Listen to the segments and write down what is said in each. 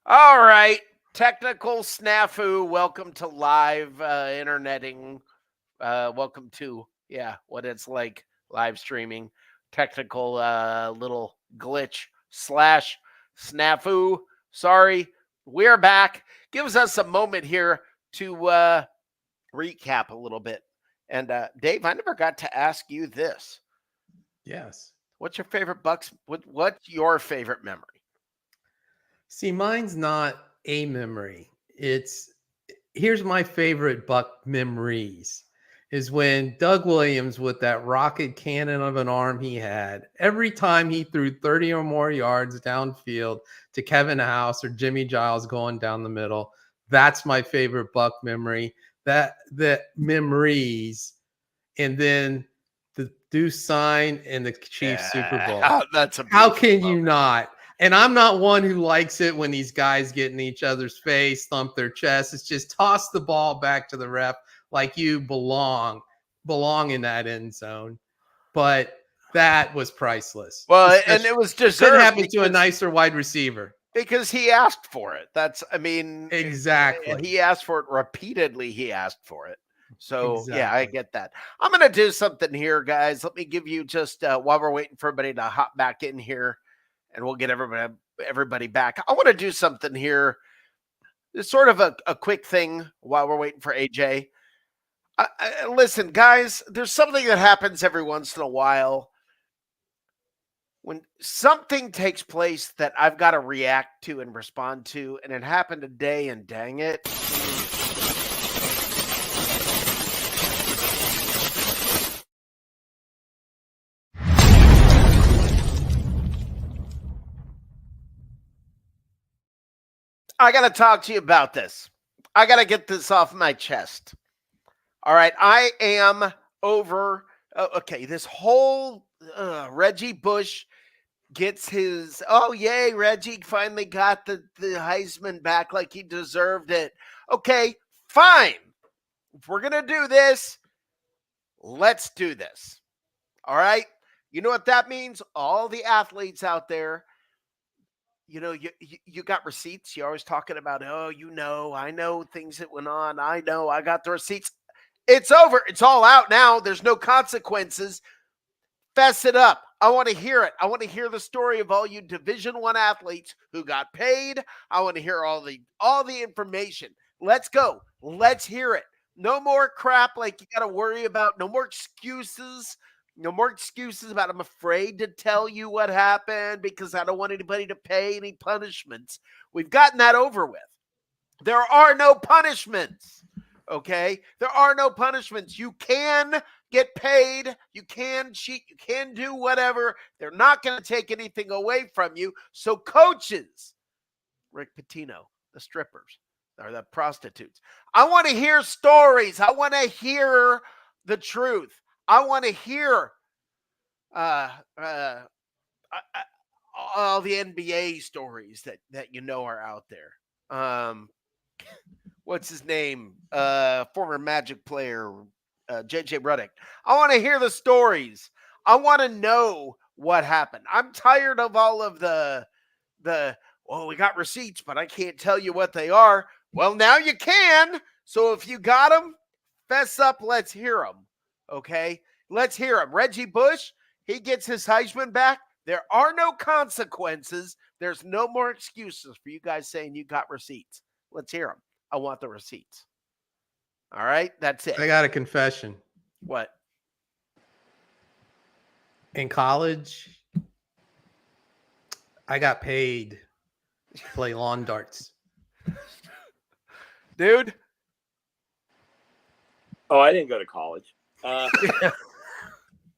All right. Technical snafu. Welcome to live interneting. Welcome to, what it's like live streaming. Technical little glitch slash snafu. Sorry. We're back. Gives us a moment here to recap a little bit. And Dave, I never got to ask you this. Yes. What's your favorite Bucks? What's your favorite memory? See, mine's not a memory. Here's my favorite Buck memories is when Doug Williams, with that rocket cannon of an arm he had, every time he threw 30 or more yards downfield to Kevin House or Jimmy Giles going down the middle. That's my favorite Buck memory. That memories, and then the Deuce sign and the Chiefs Super Bowl. That's a How beautiful can moment. you not? And I'm not one who likes it when these guys get in each other's face, thump their chest. It's just toss the ball back to the ref like you belong in that end zone. But that was priceless. Well, and Especially, it was it couldn't deserved happen to a nicer wide receiver. because he asked for it. Exactly. He asked for it repeatedly. He asked for it. So, yeah, I Exactly. get that. I'm going to do something here, guys. Let me give you just while we're waiting for everybody to hop back in here, and we'll get everybody back. I want to do something here. It's sort of a quick thing while we're waiting for AJ. Listen, guys, there's something that happens every once in a while when something takes place that I've got to react to and respond to, and it happened today, and dang it. I got to talk to you about this. I got to get this off my chest. All right. I am over. Okay. This whole Reggie Bush gets his, oh, yay, Reggie finally got the Heisman back like he deserved it. Okay. Fine. If we're going to do this, let's do this. All right. You know what that means? All the athletes out there, you got receipts. You're always talking about, I know things that went on. I know I got the receipts. It's over. It's all out now. There's no consequences. Fess it up. I want to hear it. I want to hear the story of all you Division I athletes who got paid. I want to hear all the information. Let's go. Let's hear it. No more crap like you got to worry about. No more excuses. No more excuses about I'm afraid to tell you what happened because I don't want anybody to pay any punishments. We've gotten that over with. There are no punishments. Okay? There are no punishments. You can get paid. You can cheat. You can do whatever. They're not going to take anything away from you. So, coaches, Rick Pitino, the strippers, or the prostitutes, I want to hear stories. I want to hear the truth. I want to hear all the NBA stories that are out there. What's his name? Former Magic player, JJ Redick. I want to hear the stories. I want to know what happened. I'm tired of all of the we got receipts, but I can't tell you what they are. Well, now you can. So if you got them, fess up. Let's hear them. Okay, let's hear them. Reggie Bush, he gets his Heisman back. There are no consequences. There's no more excuses for you guys saying you got receipts. Let's hear them. I want the receipts. All right, that's it. I got a confession. What? In college, I got paid to play lawn darts. Dude? Oh, I didn't go to college.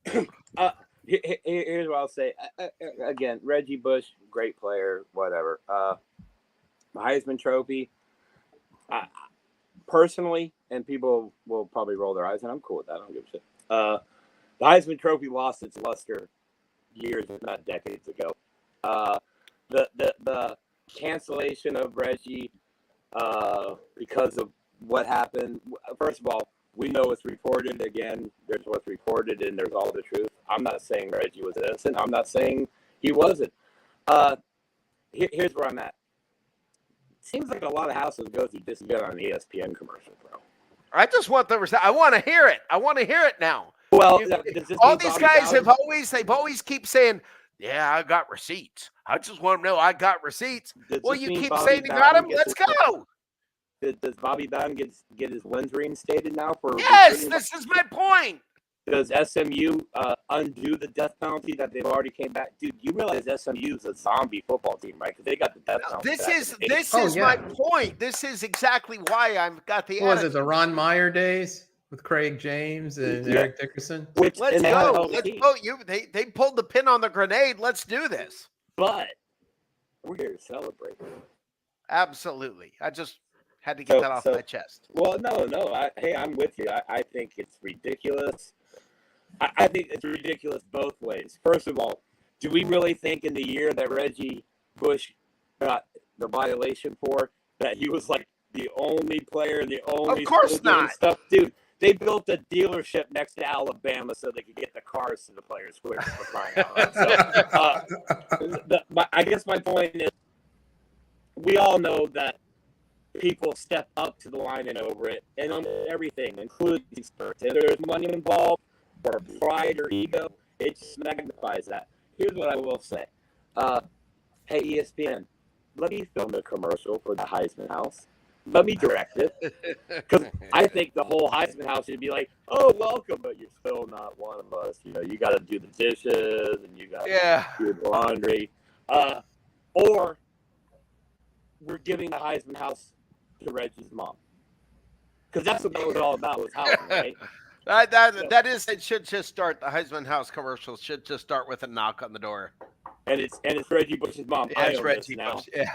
Here's what I'll say. Again, Reggie Bush, great player, whatever. Heisman Trophy. Personally, and people will probably roll their eyes, and I'm cool with that. I don't give a shit. The Heisman Trophy lost its luster years, if not decades ago. The cancellation of Reggie because of what happened. First of all, we know it's reported. Again, there's what's reported, and there's all the truth. I'm not saying Reggie was innocent. I'm not saying he wasn't. Here's where I'm at. seems like a lot of houses go through this good on an ESPN commercial, bro. I just want I want to hear it. I want to hear it now. Well, All these guys they've always keep saying, "Yeah, I got receipts." I just want to know I got receipts. Well, you keep saying you got them. Let's go. Does Bobby Bowden get his wins reinstated now for? Yes, this is my point. Does SMU undo the death penalty that they've already came back? Dude, you realize SMU is a zombie football team, right? Because they got the death penalty. This is my point. This is exactly why I've got the. What was it, the Ron Meyer days with Craig James and Eric Dickerson? Let's go. Let's go. They pulled the pin on the grenade. Let's do this. But we're here to celebrate. Absolutely. I just had to get that off my chest. Well, no. Hey, I'm with you. I think it's ridiculous. I think it's ridiculous both ways. First of all, do we really think in the year that Reggie Bush got the violation for that he was like the only player, the only of course not stuff? Dude, they built a dealership next to Alabama so they could get the cars to the players quicker for crying out loud. So, I guess my point is we all know that people step up to the line and over it, and on everything, including sports. If there's money involved, or pride or ego, it just magnifies that. Here's what I will say. Hey, ESPN, let me film a commercial for the Heisman House. Let me direct it. Because I think the whole Heisman House should be like, oh, welcome, but you're still not one of us. You know, you got to do the dishes, and you got to do the laundry. Or we're giving the Heisman House to Reggie's mom. Because that's what that was all about, was housing, right? That is, it should just start. The Heisman House commercials should just start with a knock on the door. And it's Reggie Bush's mom. Yeah, it's Reggie Bush. Yeah.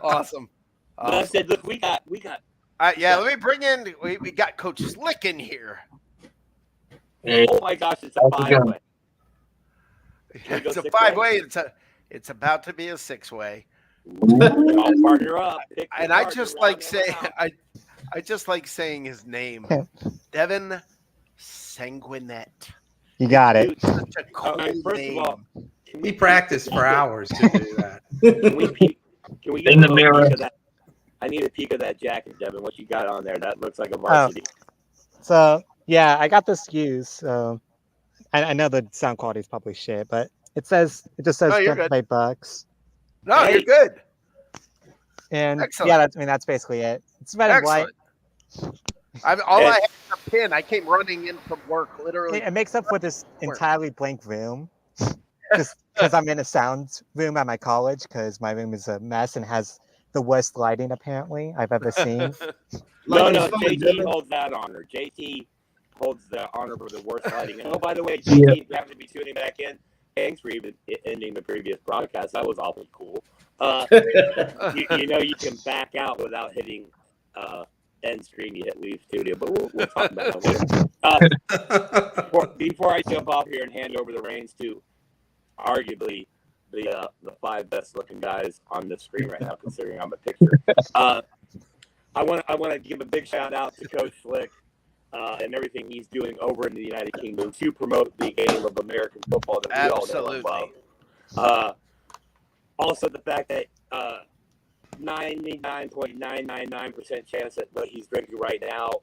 Awesome. But I said, look, we got. Let me bring in. We got Coach Slick in here. Hey, oh my gosh, it's a 5-way. It's a 5-way. It's about to be a 6-way. I'll partner up. And I just like saying. I just like saying his name, Devin Sanguinet. You got it. Such a cool first name. of all, We practiced for hours to do that. Can we get in the mirror? I need a peek of that jacket, Devin. What you got on there? That looks like a varsity. So yeah, I got this used. So I know the sound quality is probably shit, but it just says Tampa Bay Bucks. No, you're good. And excellent. that's basically it. It's red and white. I had was a pin. I came running in from work, literally. It makes up for this entirely blank room, just because I'm in a sound room at my college, because my room is a mess and has the worst lighting apparently I've ever seen. No, JT holds that honor. JT holds the honor for the worst lighting. And by the way, JT, you happen to be tuning back in. Thanks for even ending the previous broadcast. That was awfully cool. You know you can back out without hitting end screen. You hit leave studio, but we'll talk about that later. Before I jump off here and hand over the reins to arguably the 5 best looking guys on the screen right now, considering I'm a picture. I want to give a big shout out to Coach Slick and everything he's doing over in the United Kingdom to promote the game of American football that we all know and love. Also, the fact that 99.999% chance that what he's drinking right now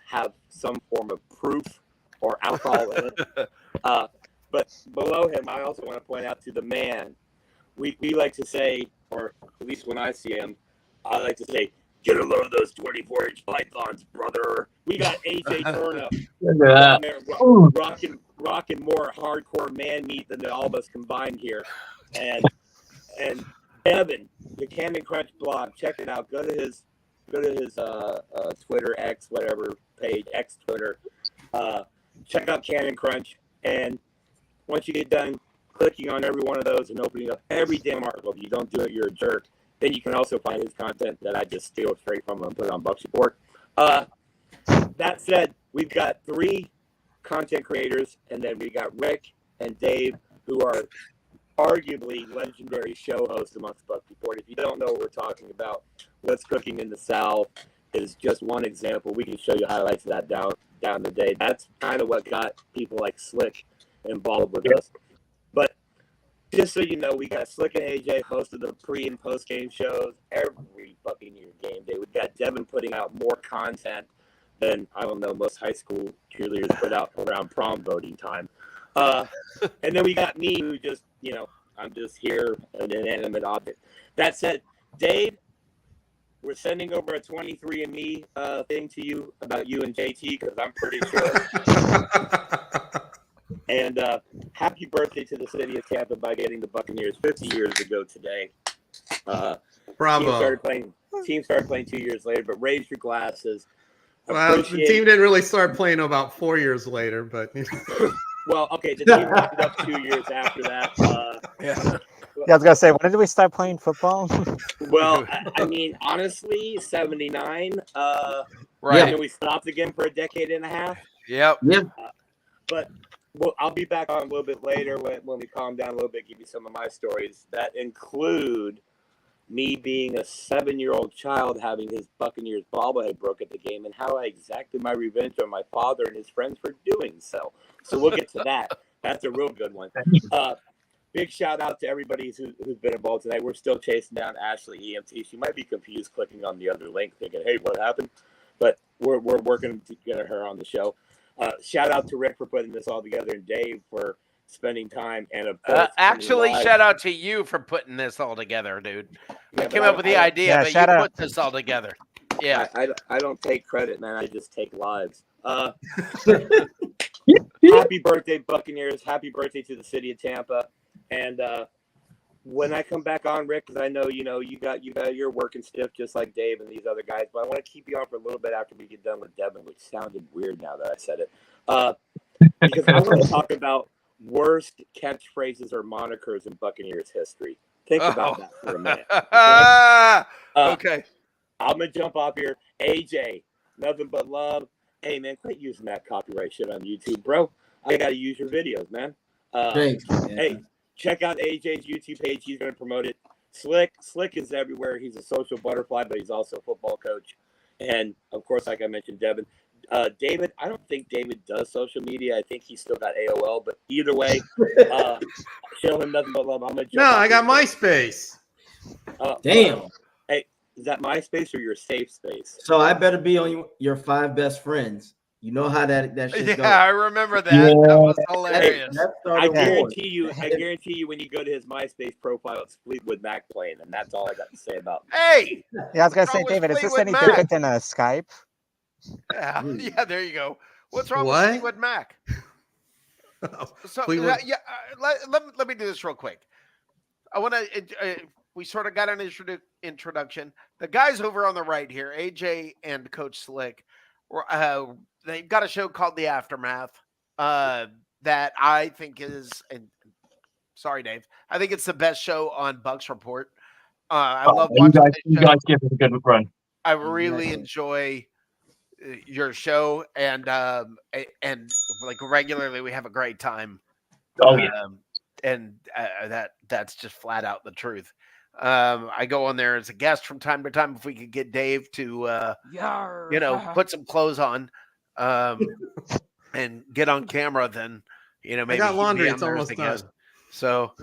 have some form of proof or alcohol in it. But below him, I also want to point out to the man. We like to say, or at least when I see him, I like to say, get a load of those 24-inch pythons, brother. We got AJ Turner rocking more hardcore man meat than all of us combined here. And Evan, the Cannon Crunch blog, check it out. Go to his Twitter, X, whatever page, X Twitter. Check out Cannon Crunch, and once you get done clicking on every one of those and opening up every damn article, if you don't do it, you're a jerk. Then you can also find his content that I just steal straight from him and put it on Bucks Report. That said, we've got 3 content creators, and then we got Rick and Dave, who are arguably legendary show hosts amongst Bucks Report. If you don't know what we're talking about, What's Cooking in the South is just one example. We can show you highlights of that down the day. That's kind of what got people like Slick involved with us. But just so you know, we got Slick and AJ hosted the pre and post game shows every Buccaneer game day. We got Devin putting out more content than, I don't know, most high school cheerleaders put out around prom voting time. And then we got me, who just, I'm just here, an inanimate object. That said, Dave, we're sending over a 23andMe thing to you about you and JT, because I'm pretty sure. And happy birthday to the city of Tampa by getting the Buccaneers 50 years ago today. Bravo. Team started playing 2 years later, but raise your glasses. Well, the team didn't really start playing about 4 years later, but well, okay, the team wrapped up 2 years after that. Yeah, I was gonna say, when did we start playing football? Well, I mean, honestly, 79. Right. And then we stopped again for a decade and a half. Yep. But I'll be back on a little bit later when we calm down a little bit, give you some of my stories that include me being a 7-year-old child having his Buccaneers bobblehead broke at the game, and how I exacted my revenge on my father and his friends for doing so. So we'll get to that. That's a real good one. Big shout out to everybody who's been involved tonight. We're still chasing down Ashley EMT. She might be confused clicking on the other link, thinking, "Hey, what happened?" But we're working to get her on the show. Shout out to Rick for putting this all together, and Dave for spending time. And actually, shout out to you for putting this all together, dude. I came up with the idea, but you put this all together. Yeah, I don't take credit, man. I just take lives. Happy birthday, Buccaneers! Happy birthday to the city of Tampa. And when I come back on, Rick, because I know you're working stiff just like Dave and these other guys, but I want to keep you on for a little bit after we get done with Devin, which sounded weird now that I said it, because I want to talk about worst catchphrases or monikers in Buccaneers history. Think about that for a minute. Okay. I'm gonna jump off here. AJ, nothing but love. Hey man, quit using that copyright shit on YouTube, bro. I gotta use your videos, man. Thanks. Hey, check out AJ's YouTube page. He's going to promote it. Slick is everywhere. He's a social butterfly, but he's also a football coach. And, of course, like I mentioned, Devin. David, I don't think David does social media. I think he's still got AOL. But either way, show him nothing but love. I'm gonna jump I got MySpace. Damn. Hey, is that MySpace or your safe space? So I better be on your 5 best friends. You know how that shit goes. Yeah, I remember that. Yeah. That was hilarious. I guarantee you, when you go to his MySpace profile, it's Fleetwood Mac playing, and that's all I got to say about it. Hey! Yeah, I was going to say, David, is this any different than Skype? Yeah, there you go. What's wrong with Fleetwood Mac? So, let me do this real quick. I want to, we sort of got an introduction. The guys over on the right here, AJ and Coach Slick, they've got a show called The Aftermath that I think is, and sorry, Dave, I think it's the best show on Bucs Report. I love watching you guys give it a good run. I really enjoy your show, and like regularly we have a great time. Oh yeah, and that's just flat out the truth. I go on there as a guest from time to time if we could get Dave to put some clothes on and get on camera, then maybe I got laundry, it's almost done. So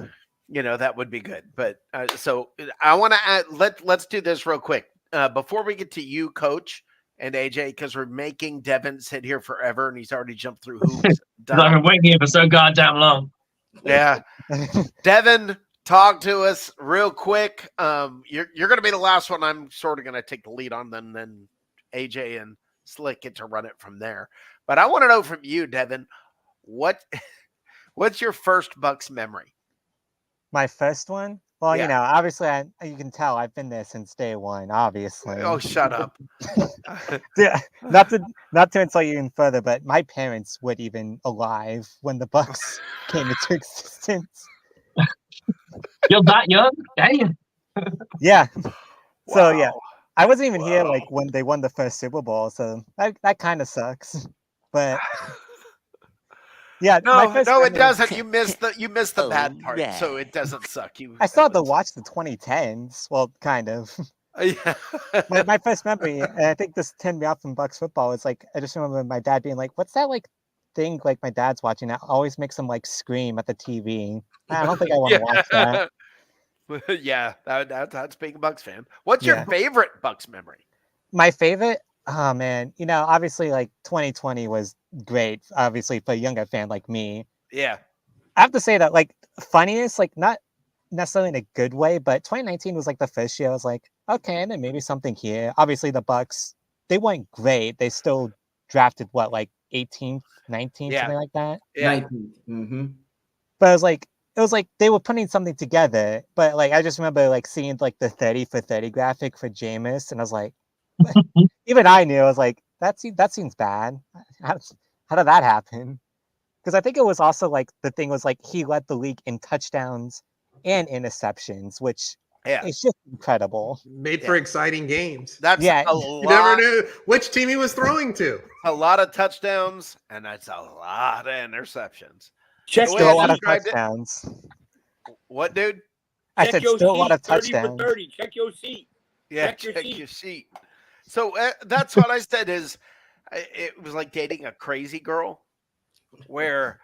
that would be good. But so I want to add, let's do this real quick before we get to you, Coach and AJ, because we're making Devin sit here forever and he's already jumped through hoops. I've been waiting here for so goddamn long. Yeah. Devin, talk to us real quick. You're going to be the last one. I'm sort of going to take the lead on them. Then AJ and Slick get to run it from there. But I want to know from you, Devin, what's your first Bucs memory? My first one? Well, obviously, you can tell I've been there since day one, obviously. Oh, shut up. Yeah, not to insult you even further, but my parents weren't even alive when the Bucs came into existence. You're that young? Damn. Yeah. Wow. So, yeah, I wasn't even here like when they won the first Super Bowl, so that kind of sucks. But yeah, no, it doesn't. You missed the bad part, so it doesn't suck. I still had to watch the 2010s. Well, kind of. Yeah. my first memory, and I think this turned me off from Bucs football, is like I just remember my dad being like, "What's that like thing like my dad's watching that always makes him like scream at the TV. I don't think I want to watch that. Yeah, that's being a Bucks fan. What's Yeah. your favorite Bucks memory? My favorite, oh man, obviously like 2020 was great, obviously for a younger fan like me. Yeah. I have to say that like funniest, like not necessarily in a good way, but 2019 was like the first year I was like, okay, and then maybe something here. Obviously the Bucks, they weren't great. They still drafted what, like 18th, 19th, Yeah. something like that. Yeah. 19. Mm-hmm. But it was like they were putting something together. But like I just remember like seeing like the 30 for 30 graphic for Jameis, and I was like, even I knew, I was like, that seems bad. How did that happen? Because I think it was also like the thing was like he led the league in touchdowns and interceptions, which is just incredible. Made for exciting games. That's Yeah. a You never lot, knew which team he was throwing to. a lot of touchdowns, and that's a lot of interceptions. Check The way Still I a lot of described it- touchdowns. What, dude? I check said your still a lot sheet, of 30 for touchdowns. 30. Check your sheet. Yeah, Check your check sheet. your sheet. So that's what I said is it was like dating a crazy girl where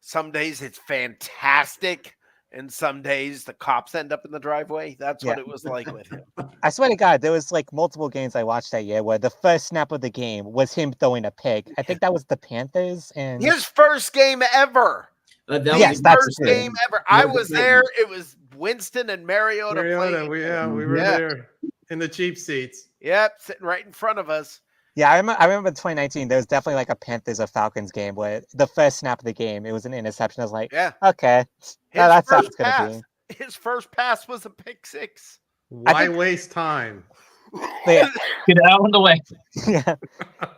some days it's fantastic and some days the cops end up in the driveway. That's what Yeah. it was like with him. I swear to God, there was like multiple games I watched that year where the first snap of the game was him throwing a pick. I think that was the Panthers and His first game ever. That Yes, was that's First true. game ever. I was there. It was Winston and Mariota Mariota, playing. we were Yeah. there in the cheap seats. Yep, sitting right in front of us. yeah, I remember in 2019 there was definitely like a Panthers or Falcons game where the first snap of the game it was an interception. I was like, Yeah. okay, that's how it's gonna be. His first pass was a pick six. Why waste time? But yeah, Get out of the way. yeah.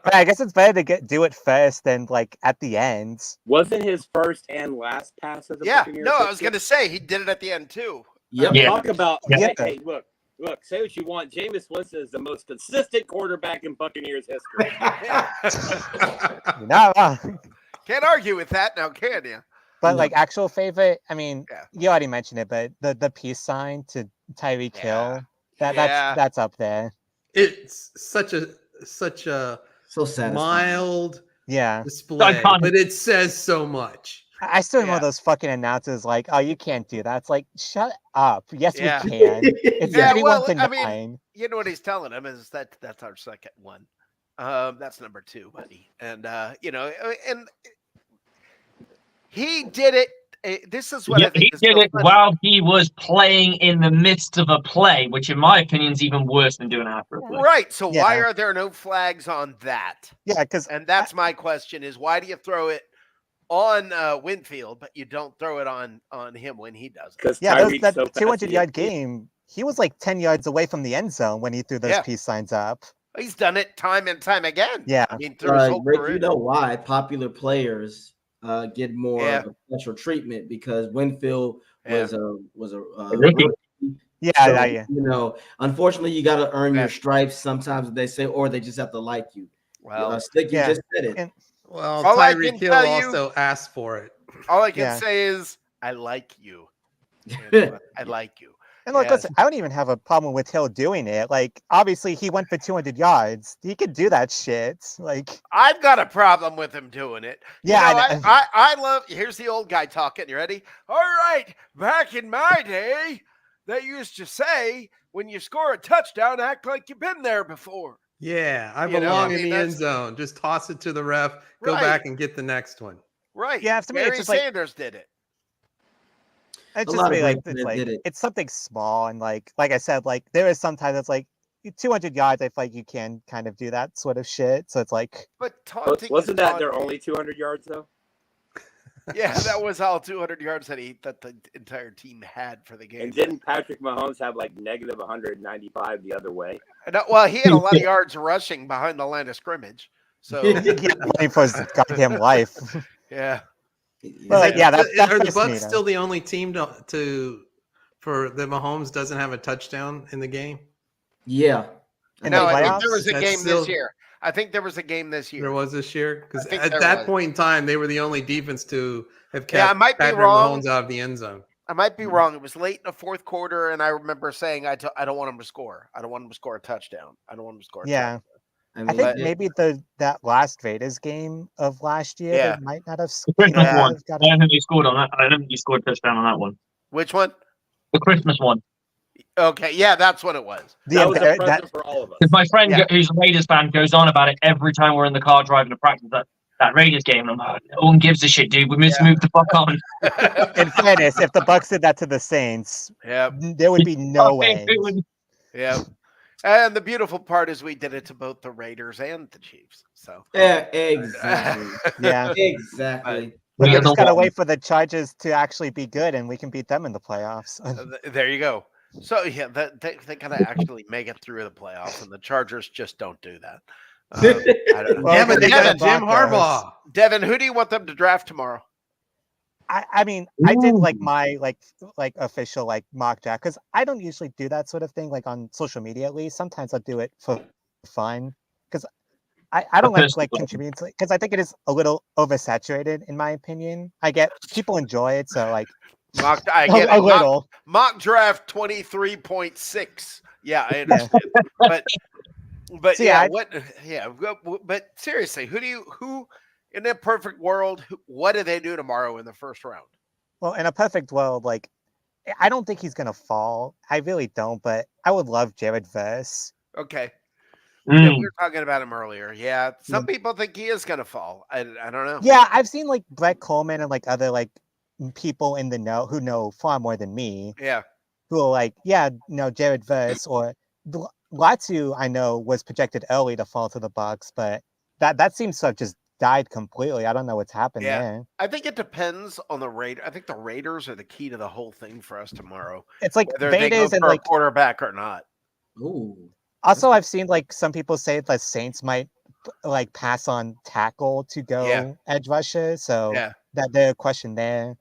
But I guess it's better to do it first than like at the end. Wasn't his first and last pass as a Yeah, Buccaneers no, I was pitcher? going to say he did it at the end too. Yep. Yeah. Talk about Yeah. hey, look, say what you want. Jameis Winston is the most consistent quarterback in Buccaneers history. You're not wrong. Can't argue with that now, can you? But No. like actual favorite, I mean, Yeah. you already mentioned it, but the peace sign to Tyreek Hill, Yeah. that's up there. It's such a So satisfying. mild Yeah. display, Iconic. but it says so much. I still remember Yeah. those fucking announcers like, oh, you can't do that. It's like, shut up. Yes, Yeah. we can. It's Yeah, 31 well, to I mean, 9. You know what he's telling him is that's our second one. That's number 2, buddy. And and he did it. This is what I Yeah, think he is did so it funny. while he was playing in the midst of a play, which in my opinion is even worse than doing after a play. Right. So why Yeah. are there no flags on that? Yeah, because And that's my question: is why do you throw it on Winfield, but you don't throw it on him when he does it? Because yeah, Tyreek's that so fast, 200-yard game, he was like 10 yards away from the end zone when he threw those Yeah. peace signs up. He's done it time and time again. Yeah. I mean, through his whole Rick, career. you know why popular players get more Yeah. special treatment because Winfield was a Rookie. rookie. Yeah, So, yeah. Unfortunately, you got to earn Yeah. your stripes. Sometimes they say, or they just have to like you. Well, Stick, you Yeah. just said it. And- Well, All I Tyreek can Hill tell you- also asked for it. all I can Yeah. say is I like you. And, I like you. And look, Yeah. listen, I don't even have a problem with Hill doing it. Like, obviously, he went for 200 yards. He could do that shit. Like, I've got a problem with him doing it. Yeah, You know, I know. I love. Here's the old guy talking. You ready? All right. Back in my day, they used to say, when you score a touchdown, act like you've been there before. Yeah, I You know, belong I in mean, the end that's- zone. Just toss it to the ref, go Right. back and get the next one. Right. Yeah, to me, it's Barry just like- Sanders did it. it's A just lot me, of like, great it's players like, did it. it's something small. And like I said, like, there is sometimes it's like 200 yards. I feel like you can kind of do that sort of shit. So it's like, But taunting Wasn't is that their taunting. only 200 yards though? Yeah, that was all 200 yards that the entire team had for the game. And didn't Patrick Mahomes have like negative 195 the other way? Well, he had a lot of yards rushing behind the line of scrimmage. So he had running for his goddamn life. yeah. But like, yeah, that's Are the just me, Bucs though. still the only team for the Mahomes doesn't have a touchdown in the game? Yeah. In No, the I think playoffs? there was a That's game still- this year. I think there was a game this year. There was this year because I think at there that was. point in time they were the only defense to have kept Yeah, I might be Patrick wrong. Mahomes out of the end zone. I might be wrong. It was late in the fourth quarter, and I remember saying, I don't want him to score. I don't want him to score a touchdown. I don't want him to score a Yeah. touchdown. I think it- maybe that last Raiders game of last year, Yeah. they might not have. The Christmas Yeah. one. I don't think you scored on that. I don't think you scored a touchdown on that one. Which one? The Christmas one. Okay, yeah, that's what it was. That was a that, present for all of us. Because my friend Yeah. who's a Raiders fan goes on about it every time we're in the car driving to practice that Raiders game. And I'm like, no one gives a shit, dude. We must move the fuck on. in fairness, if the Bucs did that to the Saints, Yeah, there would be no way. yeah. And the beautiful part is we did it to both the Raiders and the Chiefs. So Yeah, exactly. Yeah. Exactly. We Yeah, just the gotta one. wait for the Chargers to actually be good, and we can beat them in the playoffs. there you go. So yeah, they gotta actually make it through the playoffs, and the Chargers just don't do that. I don't know. Well, Yeah, but they because got of the Jim Broncos. Harbaugh. Devin, who do you want them to draft tomorrow? I mean, I did like Ooh. my like official like mock draft because I don't usually do that sort of thing like on social media at least. Sometimes I'll do it for fun because I don't like contributing to it because I think it is a little oversaturated in my opinion. I get people enjoy it, so like I get a it. little. Mock draft 23.6. Yeah, I understand. But So, yeah, yeah, but seriously, who in a perfect world, what do they do tomorrow in the first round? Well, in a perfect world, like I don't think he's gonna fall. I really don't, but I would love Jared Verse. Okay. Yeah, we Mm. were talking about him earlier. Yeah, some people think he is gonna fall. I don't know. Yeah, I've seen like Brett Coleman and like other like people in the know who know far more than me Yeah. who are like, yeah, no, Jared Verse or Latu, I know was projected early to fall to the Bucs, but that seems to have just died completely. I don't know what's happened Yeah. there. I think it depends on the Raiders. I think the Raiders are the key to the whole thing for us tomorrow. It's like Whether they go Raiders and for a like quarterback or not. Ooh. also I've seen like some people say the Saints might like pass on tackle to go edge rusher, so Yeah. that the question there.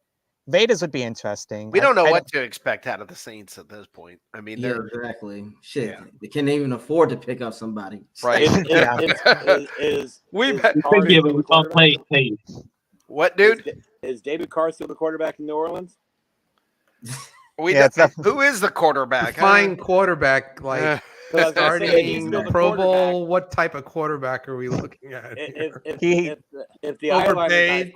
Raiders would be interesting. We don't know I what to expect out of the Saints at this point. I mean, Yeah, they're exactly. Shit, Yeah. they can't even afford to pick up somebody. right. Yeah. We've is had- We Carr could be still able the to can't play quarterback? team. What, dude? Is David Carr still the quarterback in New Orleans? Yeah, it's not- Who is the quarterback? Fine quarterback, like Uh, 'Cause I was gonna say, he's starting still the Pro quarterback. Bowl. What type of quarterback are we looking at? If here? if the eyeliner guy's Overpaid.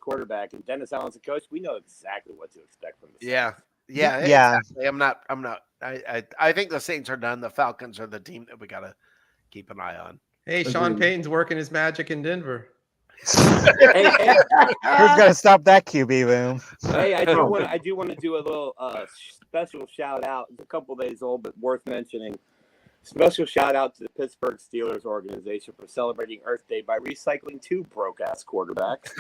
quarterback, and Dennis Allen's the coach, we know exactly what to expect from the Saints. yeah. Yeah. Exactly. I'm not. I think the Saints are done. The Falcons are the team that we gotta keep an eye on. Hey, Sean Agreed. Payton's working his magic in Denver. Hey, Who's gonna stop that QB room? hey, I do want to do a little special shout out. It's a couple days old, but worth mentioning. Special shout out to the Pittsburgh Steelers organization for celebrating Earth Day by recycling 2 broke ass quarterbacks.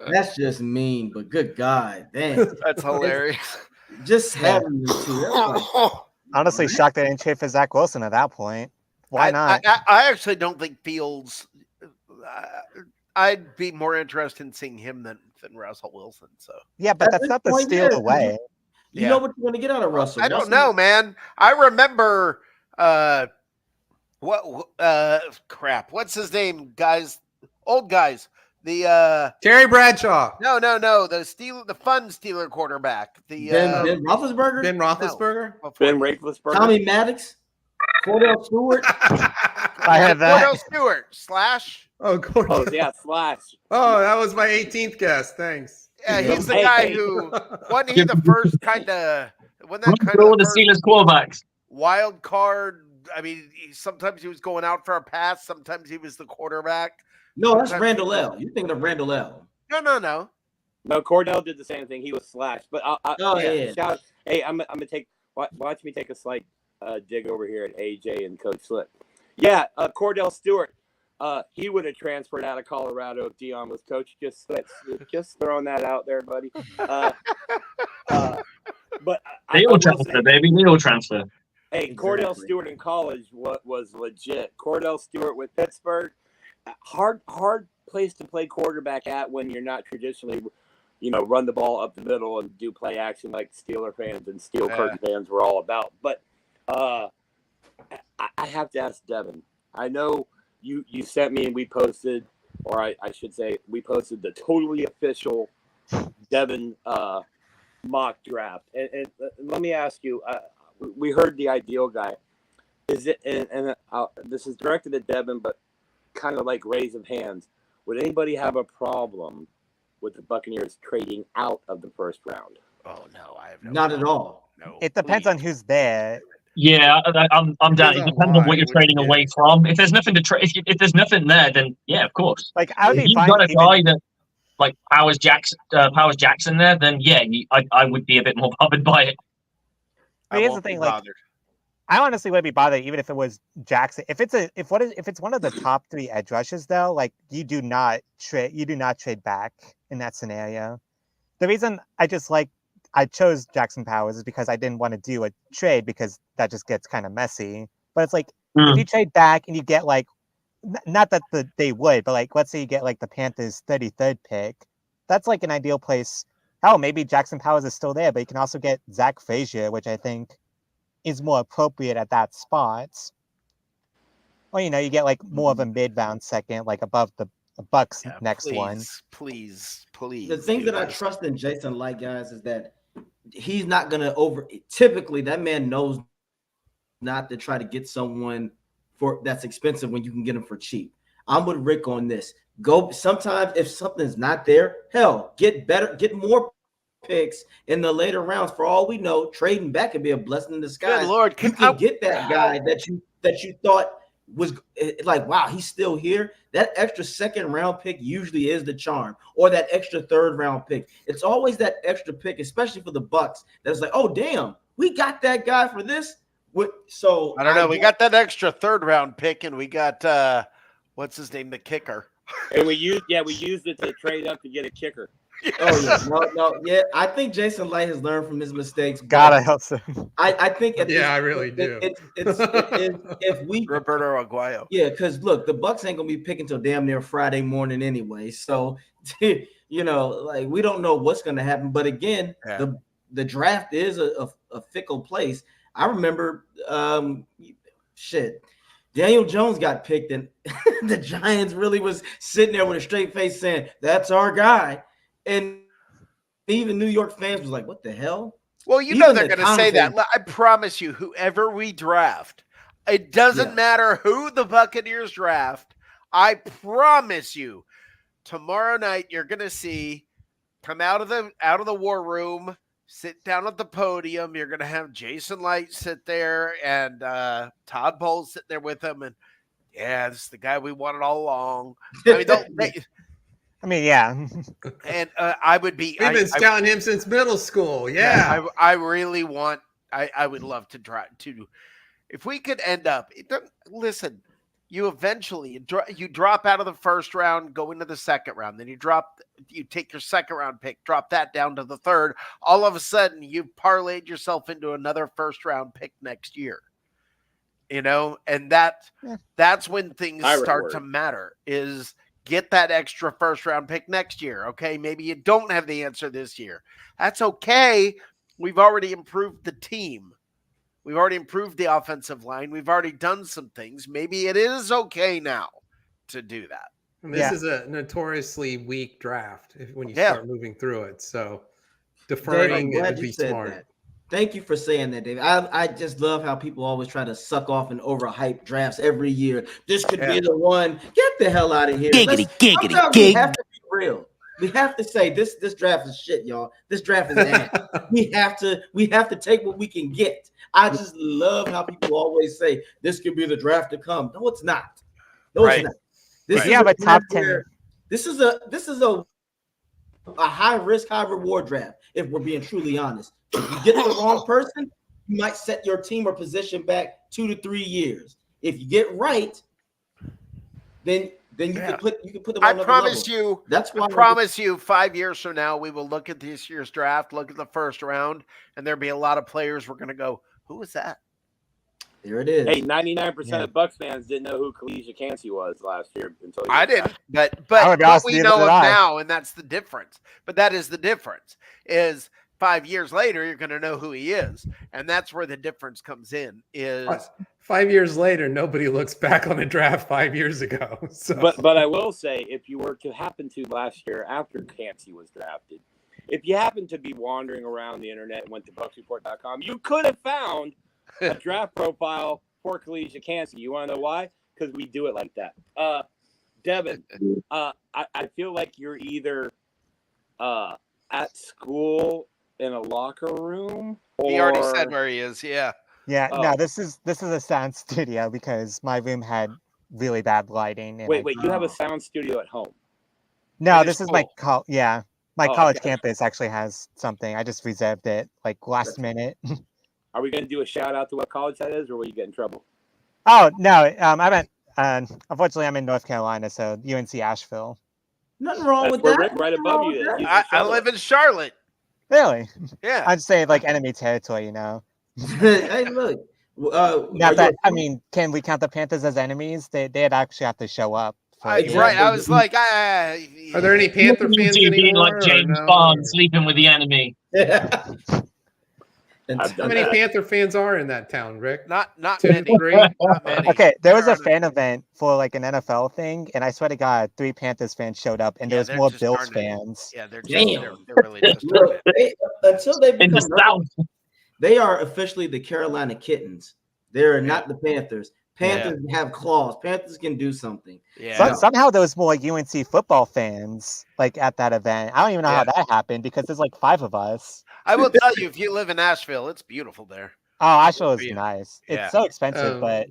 That's just mean, but good God, damn. That's hilarious. Just having the two. That's like, Honestly, shocked they didn't trade for Zach Wilson at that point. Why not? I actually don't think Fields. I'd be more interested in seeing him than Russell Wilson. So Yeah, but At that's this not the point, steal yeah. away. you Yeah. know what you're going to get out of Russell. I don't Russell- know, man. I remember crap. What's his name, guys? Old guys. The Terry Bradshaw, no, the fun Steeler quarterback. The Ben Roethlisberger, Ben Roethlisberger. Ben Rafelisberger. Tommy Maddox, Cordell Stewart. I had that. Cordell Stewart slash. Oh, Gordon. Oh yeah, Slash. Oh, that was my 18th guess. Thanks. He's the Hey, guy hey. who wasn't he the first kind of when that kind All of the first Steelers quarterbacks. wild card. I mean, sometimes he was going out for a pass. Sometimes he was the quarterback. No, that's Randall L. You're thinking of Randall L. No. No, Cordell did the same thing. He was Slash. But Oh, yeah. shout. Hey, I'm gonna take. Watch me take a slight dig over here at AJ and Coach Slip. Yeah, Cordell Stewart. He would have transferred out of Colorado if Dion was coach. Just throwing that out there, buddy. But They all transfer, baby. They all transfer. Hey, Cordell Exactly. Stewart in college was legit. Cordell Stewart with Pittsburgh, hard place to play quarterback at when you're not traditionally, run the ball up the middle and do play action like Steeler fans and Steel Curtain fans were all about. But I have to ask Devin. I know you sent me and we posted, or I should say we posted the totally official Devin mock draft. And let me ask you, we heard the ideal guy. Is it? And this is directed at Devin, but kind of like raise of hands. Would anybody have a problem with the Buccaneers trading out of the first round? Oh no, I have no. Not at all. No, It depends on who's there. Yeah, I'm down. Depends It on depends on why, what you're trading yeah. away from. If there's nothing to trade, if there's nothing there, then yeah, of course. Like I would If be you've fine got a even. guy that like Powers Jackson there, then yeah, I would be a bit more bothered by it. But I here's the won't be thing, like bothered. I honestly wouldn't be bothered even if it was Jackson. If it's one of the top 3 edge rushers though, like you do not trade back in that scenario. The reason I chose Jackson Powers is because I didn't want to do a trade because that just gets kind of messy. But it's like if you trade back and you get like not that they would, but like let's say you get like the Panthers 33rd pick, that's like an ideal place. Oh, maybe Jackson Powers is still there, but you can also get Zach Frazier, which I think is more appropriate at that spot. Or you get like more of a mid-round second, like above the Bucks Yeah, next one. Please. The thing do that I this. trust in Jason Light, guys, is that he's not gonna typically that man knows not to try to get someone for that's expensive when you can get him for cheap. I'm with Rick on this. Go sometimes if something's not there, hell, get more picks in the later rounds. For all we know, trading back could be a blessing in disguise. Good Lord, you can get that guy that you thought was like, wow, he's still here. That extra second round pick usually is the charm, or that extra third round pick. It's always that extra pick, especially for the Bucs. That's like, oh damn, we got that guy for this. So I don't know. We got that extra third round pick, and we got what's his name, the kicker. And we used it to trade up to get a kicker. Oh yeah, yeah. I think Jason Light has learned from his mistakes. God, I hope so. I think I really do. If we Roberto Aguayo. Yeah, because look, the Bucs ain't gonna be picking till damn near Friday morning anyway. So like we don't know what's gonna happen. But again, the draft is a fickle place. I remember Daniel Jones got picked, and the Giants really was sitting there with a straight face saying, "That's our guy." And even New York fans was like, "What the hell?" Well, they're going to say that. I promise you, whoever we draft, it doesn't matter who the Buccaneers draft. I promise you, tomorrow night you're going to see come out of the war room, sit down at the podium. You're going to have Jason Light sit there and Todd Bowles sit there with him, and this is the guy we wanted all along. I mean, yeah. And I would be. We've been scouting him since middle school. Yeah. I really want. I would love to try to. If we could end up. Listen, you eventually you drop out of the first round, go into the second round, then you take your second round pick, drop that down to the third. All of a sudden, you've parlayed yourself into another first round pick next year. And that's when things start to matter. Is get that extra first round pick next year. Okay. Maybe you don't have the answer this year. That's okay. We've already improved the team. We've already improved the offensive line. We've already done some things. Maybe it is okay now to do that. And this is a notoriously weak draft when you start moving through it. So deferring it would be smart. That. Thank you for saying that, David. I just love how people always try to suck off and overhype drafts every year. This could be the one. Get the hell out of here. Giggity. We have to be real. We have to say this draft is shit, y'all. This draft is ass. we have to take what we can get. I just love how people always say this could be the draft to come. No, it's not. It's not. This is a top 10. This is a high risk, high reward draft. If we're being truly honest, if you get the wrong person, you might set your team or position back 2 to 3 years. If you get right, then you can put them on I promise level. you. That's why I promise you 5 years from now, we will look at this year's draft, look at the first round, and there'll be a lot of players we're going to go, who was that? There it is. Hey, 99% of Bucs fans didn't know who Kalisha Cansey was last year until I didn't, but we know him now, and that's the difference. But that is the difference. Is 5 years later, you're going to know who he is, and that's where the difference comes in. Is 5 years later, nobody looks back on the draft 5 years ago. So. But I will say, if you were to happen to last year after Cansey was drafted, if you happen to be wandering around the internet and went to BucsReport.com, you could have found a draft profile support collegiate cancer. You want to know why? Because we do it like that. Devin, I feel like you're either at school in a locker room, or He already said where he is. Yeah. Yeah, Oh. no, this is a sound studio because my room had really bad lighting. And wait, you have a sound studio at home? No, In this his is my school. my Oh, college okay. campus actually has something. I just reserved it like last minute. Are we going to do a shout out to what college that is, or will you get in trouble? Oh no, I meant unfortunately I'm in North Carolina, so UNC Asheville. Nothing wrong That's with where that. Rick right above you is. He's in I Charlotte. live in Charlotte. Really? Yeah. I'd say like enemy territory, you know. Hey, look. Not that I mean, can we count the Panthers as enemies? They'd actually have to show up. Exactly. Right. I was like, Are there any Panther fans You being anymore? like James Bond sleeping with the enemy. I've How done many that. Panther fans are in that town, Rick? not 2, many. 3? Not many. Okay, there was There a are- fan event for like an NFL thing, and I swear to God, 3 Panthers fans showed up, and Yeah, there was they're more just Bills starting it. fans. Yeah, they're Damn. really just starting Look, it. until they In the become South. they are officially the Carolina Kittens. They're not the Panthers. Panthers have claws. Panthers can do something. Yeah. Somehow there was more UNC football fans like at that event. I don't even know how that happened because there's like 5 of us. I will tell you, if you live in Asheville, it's beautiful there. Oh, Asheville is Yeah. nice. Yeah. It's so expensive, but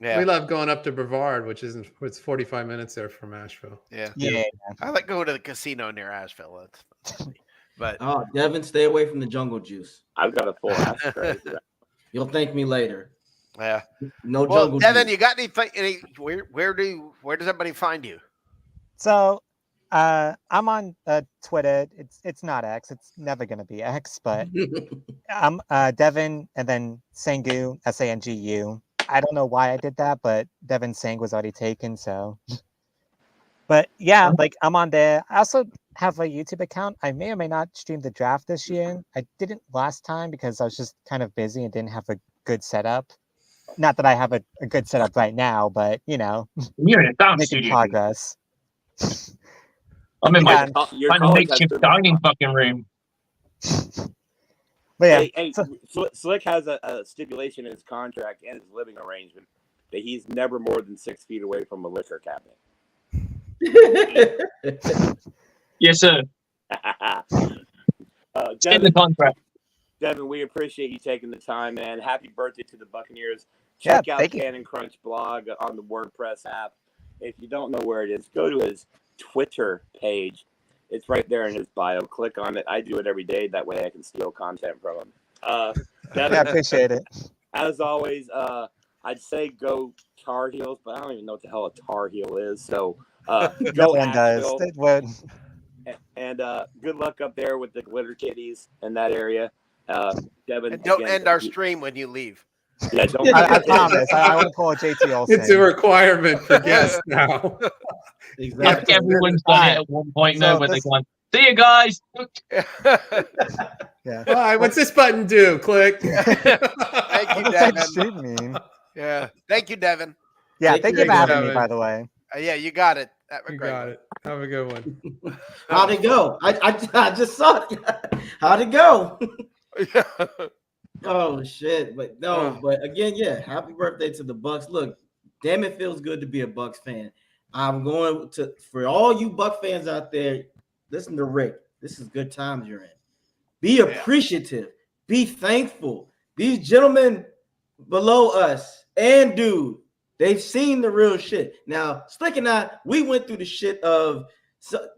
Yeah. We love going up to Brevard, it's 45 minutes there from Asheville. Yeah. yeah. I like going to the casino near Asheville. That's funny. But Oh, Devin, stay away from the jungle juice. I've got a full ashtray. You'll thank me later. yeah. No Well, jungle Devin, juice. you got anything? Where does everybody find you? So I'm on Twitter. It's not X. It's never gonna be X, but I'm Devin and then Sangu, Sangu. I don't know why I did that, but Devin Sang was already taken, so but yeah, like I'm on there. I also have a YouTube account. I may or may not stream the draft this year. I didn't last time because I was just kind of busy and didn't have a good setup. Not that I have a good setup right now, but you know, You're in a sound making studio. progress. I'm in my Yeah. Your kind of college has makeshift good- dining fucking room. But yeah, Hey, Slick has a stipulation in his contract and his living arrangement that he's never more than 6 feet away from a liquor cabinet. Yes, sir. It's in the contract. Devin, we appreciate you taking the time, man. Happy birthday to the Buccaneers. Yeah, Check out thank you. Cannon Crunch blog on the WordPress app. If you don't know where it is, go to his Twitter page. It's right there in his bio. Click on it. I do it every day. That way I can steal content from him. Devin, yeah, I appreciate it. as always, I'd say go Tar Heels, but I don't even know what the hell a Tar Heel is. So No go one does. Asheville. It would. And good luck up there with the glitter kitties in that area. Devin, And don't again, end our stream when you leave. Yeah, don't. I promise. I won't pull a JT Olsen. It's a requirement for guests now. Exactly. Everyone's done it at one point. So No, where they this- gone. See you guys. Yeah. All right, what's this button do? Click. Thank you, What does Devin. shoot mean? Yeah. Thank you, Devin. Yeah, Thank thank you, you for having me, Devin. by the way. Yeah, you got it. That was You great. got it. Have a good one. How'd it go? I just saw it. How'd it go? Oh shit! But no, Oh. but again, yeah. Happy birthday to the Bucks. Look, damn, it feels good to be a Bucks fan. I'm going to for all you Buck fans out there. Listen to Rick. This is good times you're in. Be appreciative. Be thankful. These gentlemen below us and dude, they've seen the real shit. Now, Slick and I, we went through the shit of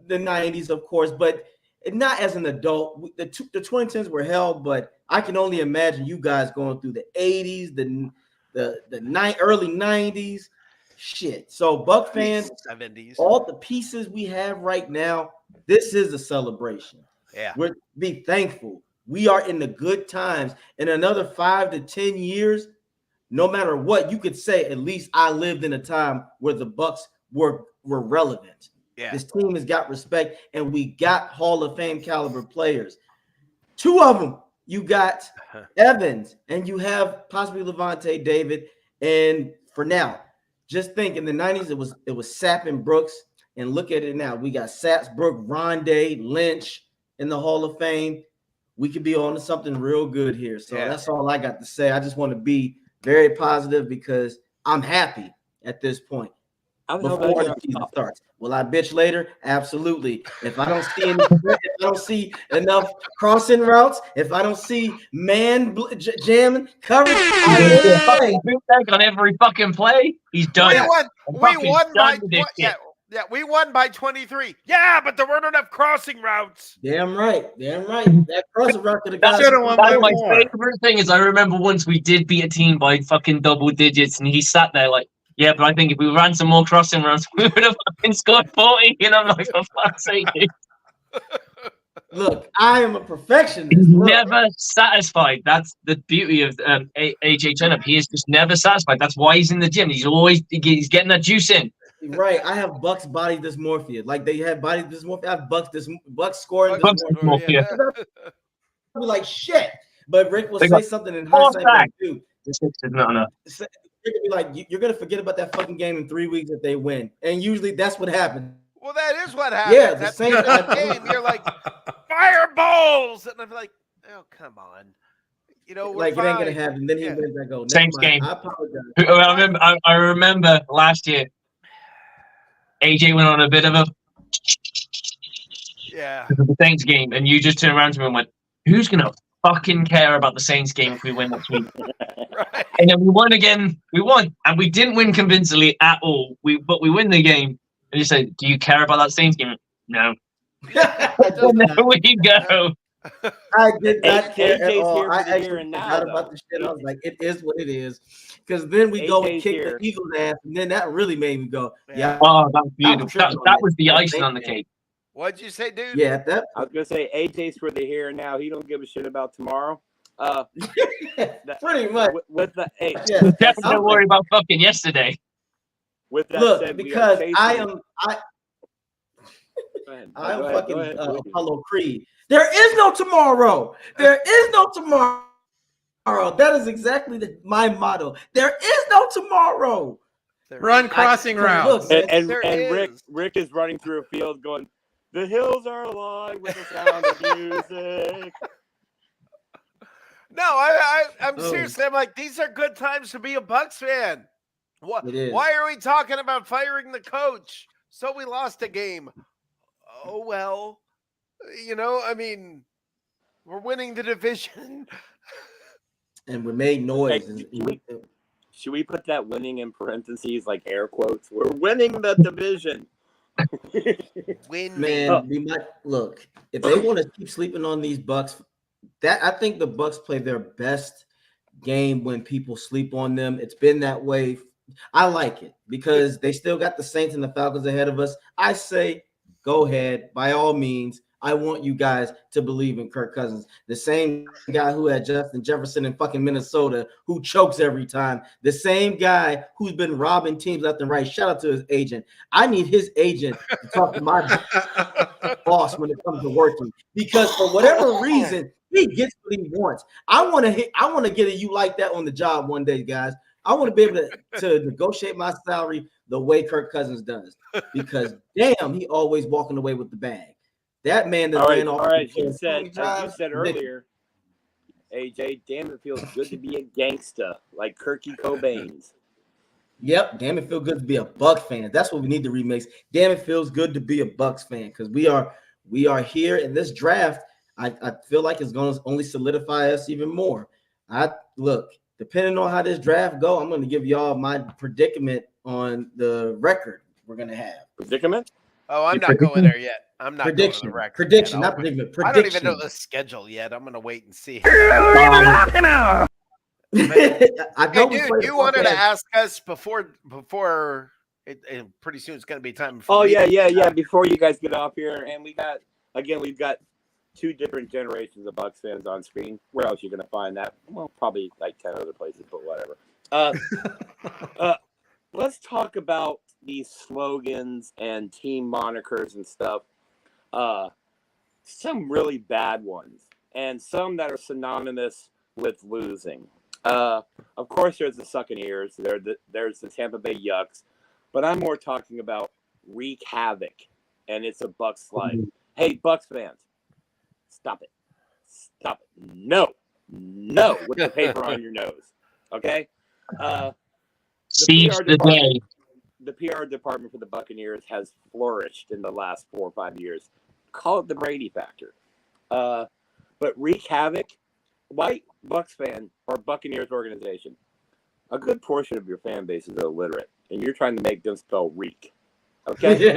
the 90s, of course, but not as an adult. The 2010s were hell, but I can only imagine you guys going through the 80s, the early 90s. Shit. So, Buck fans, 70s. all the pieces we have right now, this is a celebration. Yeah. Be thankful. We are in the good times. In another 5 to 10 years, no matter what, you could say at least I lived in a time where the Bucks were relevant. Yeah. This team has got respect, and we got Hall of Fame caliber players. 2 of them, you got Evans, and you have possibly Levante David. And for now, just think in the 90s, it was Sapp and Brooks. And look at it now. We got Sapp, Brooks, Rondé, Lynch in the Hall of Fame. We could be on to something real good here. So Yeah. that's all I got to say. I just want to be very positive because I'm happy at this point. How the hell Before did the season starts, will I bitch later? Absolutely. If I don't see any, if I don't see enough crossing routes, if I don't see man jamming coverage, I will play. Bootleg on every fucking play. He's done. We won. I'm We fucking won by done with this shit. yeah. We won by 23. Yeah, but there weren't enough crossing routes. Damn right. That crossing route could have got Should've won That's by my more. favorite thing. Is I remember once we did beat a team by fucking double digits, and he sat there like, "Yeah, but I think if we ran some more crossing rounds, we would have fucking scored 40." And I'm like, "For fuck's sake, dude." Look, I am a perfectionist. He's Look, never satisfied. That's the beauty of AJ Chenop. He is just never satisfied. That's why he's in the gym. He's getting that juice in. right. I have Bucks body dysmorphia. Like they have body dysmorphia. I have Bucks scoring Bucks dysmorphia. dysmorphia. I'll be like shit. But Rick will They say got something in four hindsight, like, sacks. dude. No. Rick will be like, you're gonna forget about that fucking game in 3 weeks if they win. And usually that's what happens. Well, that is what happens. Yeah, the At same end of the game, you're like fireballs, and I'm like, oh come on, we're Like it ain't gonna fine. happen. Then he Yeah. wins. I go, never Saints mind. game. I apologize. I remember last year, AJ went on a bit of a Yeah. the Saints game, and you just turned around to me and went, "Who's gonna fucking care about the Saints game if we win next week?" Right. And then we won again. We won, and we didn't win convincingly at all. But we win the game. And you say, "Do you care about that Saints game?" No. Doesn't There we go. I did not care at AJ's all. here for I the here actually and now, forgot about though. the shit. I was like, it is what it is. Because then we go and AJ's kick here. the Eagles' ass, and then that really made me go, yeah. Oh, that was I was beautiful. tripping on That that. was the That icing Saints on the game. cake. What'd you say, dude? Yeah, at that I was gonna say AJ's for the here and now. He don't give a shit about tomorrow. pretty much. With the hey, Yeah. with that Definitely said, don't worry about fucking yesterday. with that Look, said, because we are I chasing- am Go ahead. I am Go ahead, fucking go ahead. Apollo Creed. There is no tomorrow. There is no tomorrow. That is exactly my motto. There is no tomorrow. There Run is. crossing look, routes. man, And There Rick is running through a field going, "The hills are alive with the sound of music." No, I'm Oh. seriously. I'm like, these are good times to be a Bucks fan. What? It is. Why are we talking about firing the coach? So we lost a game. Oh well, I mean, we're winning the division. And we made noise. Hey, should we put that winning in parentheses, like air quotes? We're winning the division. Winning. Man, we might look if they want to keep sleeping on these Bucks. That I think the Bucks play their best game when people sleep on them. It's been that way. I like it because they still got the Saints and the Falcons ahead of us. I say, go ahead, by all means. I want you guys to believe in Kirk Cousins, the same guy who had Justin Jefferson in fucking Minnesota, who chokes every time, the same guy who's been robbing teams left and right. Shout out to his agent. I need his agent to talk to my boss when it comes to working, because for whatever reason, he gets what he wants. I want to get a you like that on the job one day, guys. I want to be able to negotiate my salary the way Kirk Cousins does, because damn, he always walking away with the bag. That man that ran off. All right. As you said earlier, AJ, damn, it feels good to be a gangsta like Kirky Cobain's. Yep, damn, it feels good to be a Bucs fan. That's what we need to remix. Damn, it feels good to be a Bucs fan, because we are here in this draft. I feel like it's going to only solidify us even more. Look, depending on how this draft go, I'm going to give y'all my predicament on the record we're going to have. Predicament? Oh, I'm not going there yet. I'm not Prediction, going to the record. prediction, yet. not predicament. I Prediction. don't even know the schedule yet. I'm going to wait and see. I Hey, know we dude, played you a wanted to podcast. ask us before it pretty soon it's going to be time. For Oh me. yeah. Before you guys get off here, and we've got two different generations of Bucs fans on screen. Where else are you gonna find that? Well, probably like 10 other places, but whatever. Let's talk about these slogans and team monikers and stuff. Some really bad ones, and some that are synonymous with losing. Of course, there's the Buccaneers. There's the Tampa Bay Yucks, but I'm more talking about wreak havoc, and it's a Bucs slide. Hey, Bucs fans, stop it! No, with the paper on your nose. Okay, Seize the day. The PR department for the Buccaneers has flourished in the last 4 or 5 years. Call it the Brady factor. But wreak havoc, white Bucs fan or Buccaneers organization, a good portion of your fan base is illiterate, and you're trying to make them spell reek. Okay?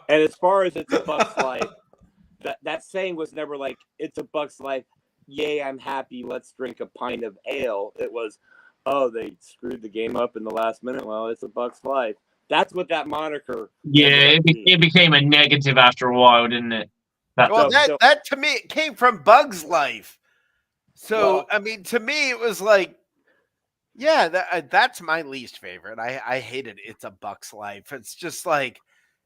And as far as it's a Bucs life, that saying was never like, it's a Bucs life, yay, I'm happy, let's drink a pint of ale. It was, oh, they screwed the game up in the last minute. Well, it's a Bucs life. That's what that moniker. Yeah, it became a negative after a while, didn't it? Well, that to me, it came from Bug's life. So, I mean, to me, it was like, yeah, that's my least favorite. I hated It's a Bucs life. It's just like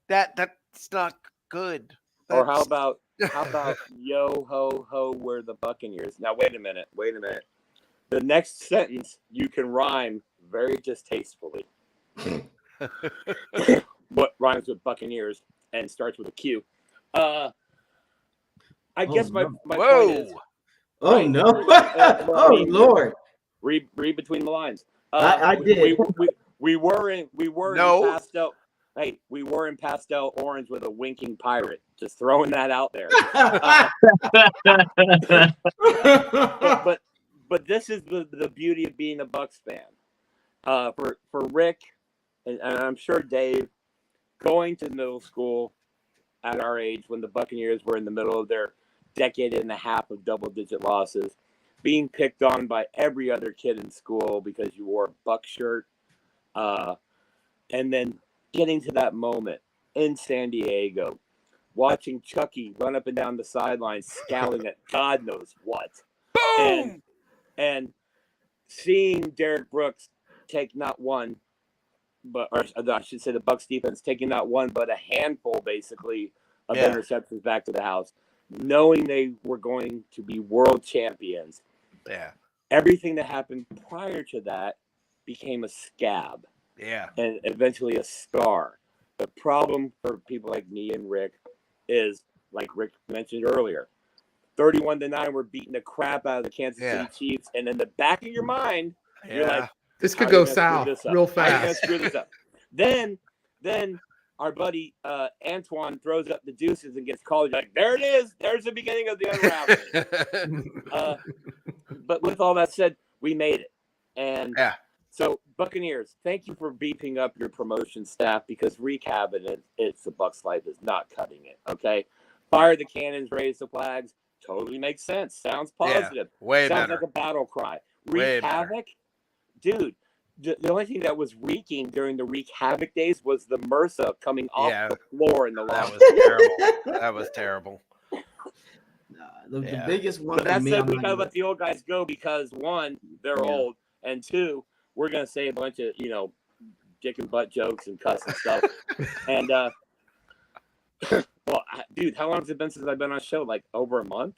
that's not good. Or how about yo ho ho, we're the Buccaneers. Now wait a minute. The next sentence you can rhyme very distastefully. What rhymes with Buccaneers and starts with a Q. I guess my point is. Oh right, no! Oh Lord! Read between the lines. I did. We were in pastel. Hey, we were in pastel orange with a winking pirate. Just throwing that out there. But this is the beauty of being a Bucs fan. For Rick, and I'm sure Dave, going to middle school at our age when the Buccaneers were in the middle of their decade and a half of double-digit losses, being picked on by every other kid in school because you wore a Buck shirt, and then getting to that moment in San Diego, watching Chucky run up and down the sidelines, scowling at God knows what. Boom! And seeing Derek Brooks take not one, or I should say the Bucs defense taking not one, but a handful, basically, of interceptions back to the house, knowing they were going to be world champions. Yeah. Everything that happened prior to that became a scab. Yeah. And eventually a scar. The problem for people like me and Rick is, like Rick mentioned earlier, 31-9, we're beating the crap out of the Kansas City Chiefs, and in the back of your mind, you're like, this could go south real fast. How are you gonna screw this up? Then our buddy Antoine throws up the deuces and gets called. You're like, there it is. There's the beginning of the unraveling. But with all that said, we made it. And so Buccaneers, thank you for beefing up your promotion staff, because recabbing it's the Bucs life is not cutting it. Okay, fire the cannons, raise the flags. Totally makes sense. Sounds positive. Way Sounds better. like a battle cry. Wreak havoc, dude. The only thing that was reeking during the wreak havoc days was the MRSA coming off the floor in the lounge. That was terrible. The biggest one. But that said, we gotta let the old guys go because one, they're old, and two, we're gonna say a bunch of dick and butt jokes and cuss and stuff. And well, dude, how long has it been since I've been on a show? Like over a month.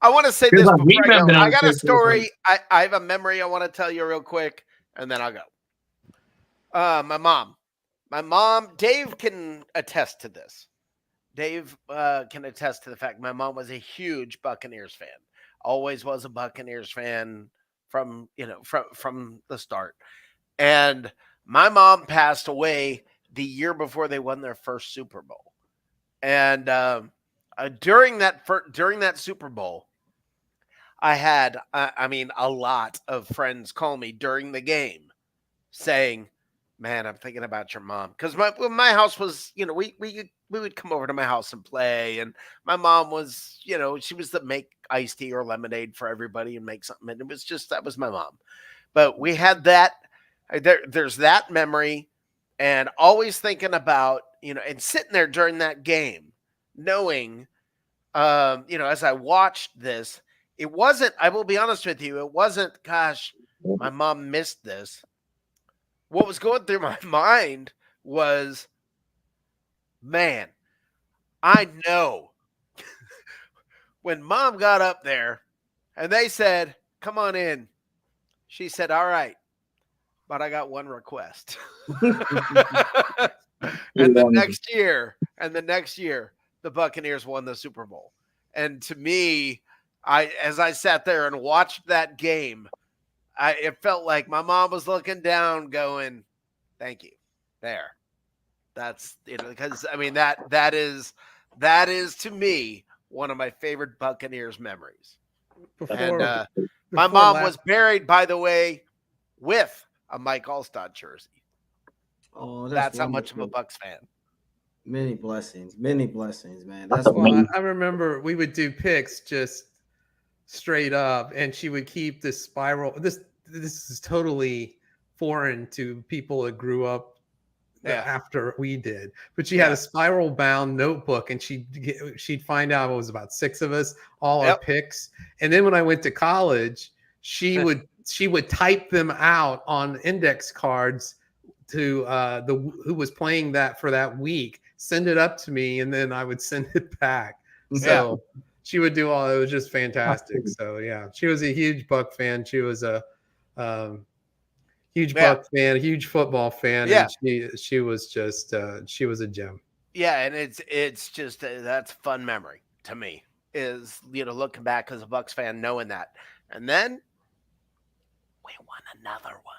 I want to say this before I go. I got a story. I have a memory I want to tell you real quick, and then I'll go. My mom, Dave can attest to this. Dave can attest to the fact my mom was a huge Buccaneers fan. Always was a Buccaneers fan from the start. And my mom passed away the year before they won their first Super Bowl. And during that Super Bowl, I had a lot of friends call me during the game saying, "Man, I'm thinking about your mom." Because my house was, we would come over to my house and play, and my mom was, she was the make iced tea or lemonade for everybody and make something, and that was my mom. But we had that. There's that memory, and always thinking about, and sitting there during that game, knowing, as I watched this. It wasn't, I will be honest with you, it wasn't, gosh, my mom missed this. What was going through my mind was, man, I know when mom got up there and they said, "Come on in," she said, "All right, but I got one request." And the next year, the Buccaneers won the Super Bowl. And to me, As I sat there and watched that game, it felt like my mom was looking down, going, "Thank you." There, that's because I mean that is to me one of my favorite Buccaneers memories. Before, And my before mom last- was buried, by the way, with a Mike Allstott jersey. Oh, That's how much of a Bucs fan. Many blessings, man. That's Well, I remember we would do picks just straight up, and she would keep this spiral. This is totally foreign to people that grew up after we did, but she had a spiral bound notebook, and she'd find out it was about 6 of us, all our picks. And then when I went to college, she would type them out on index cards to who was playing that for that week, send it up to me, and then I would send it back. So she would do all. It was just fantastic. So yeah, she was a huge Buck fan. She was a huge Buck fan, a huge football fan. Yeah, and she was just she was a gem. Yeah, and it's just that's a fun memory to me. Is looking back as a Bucs fan, knowing that, and then we won another one.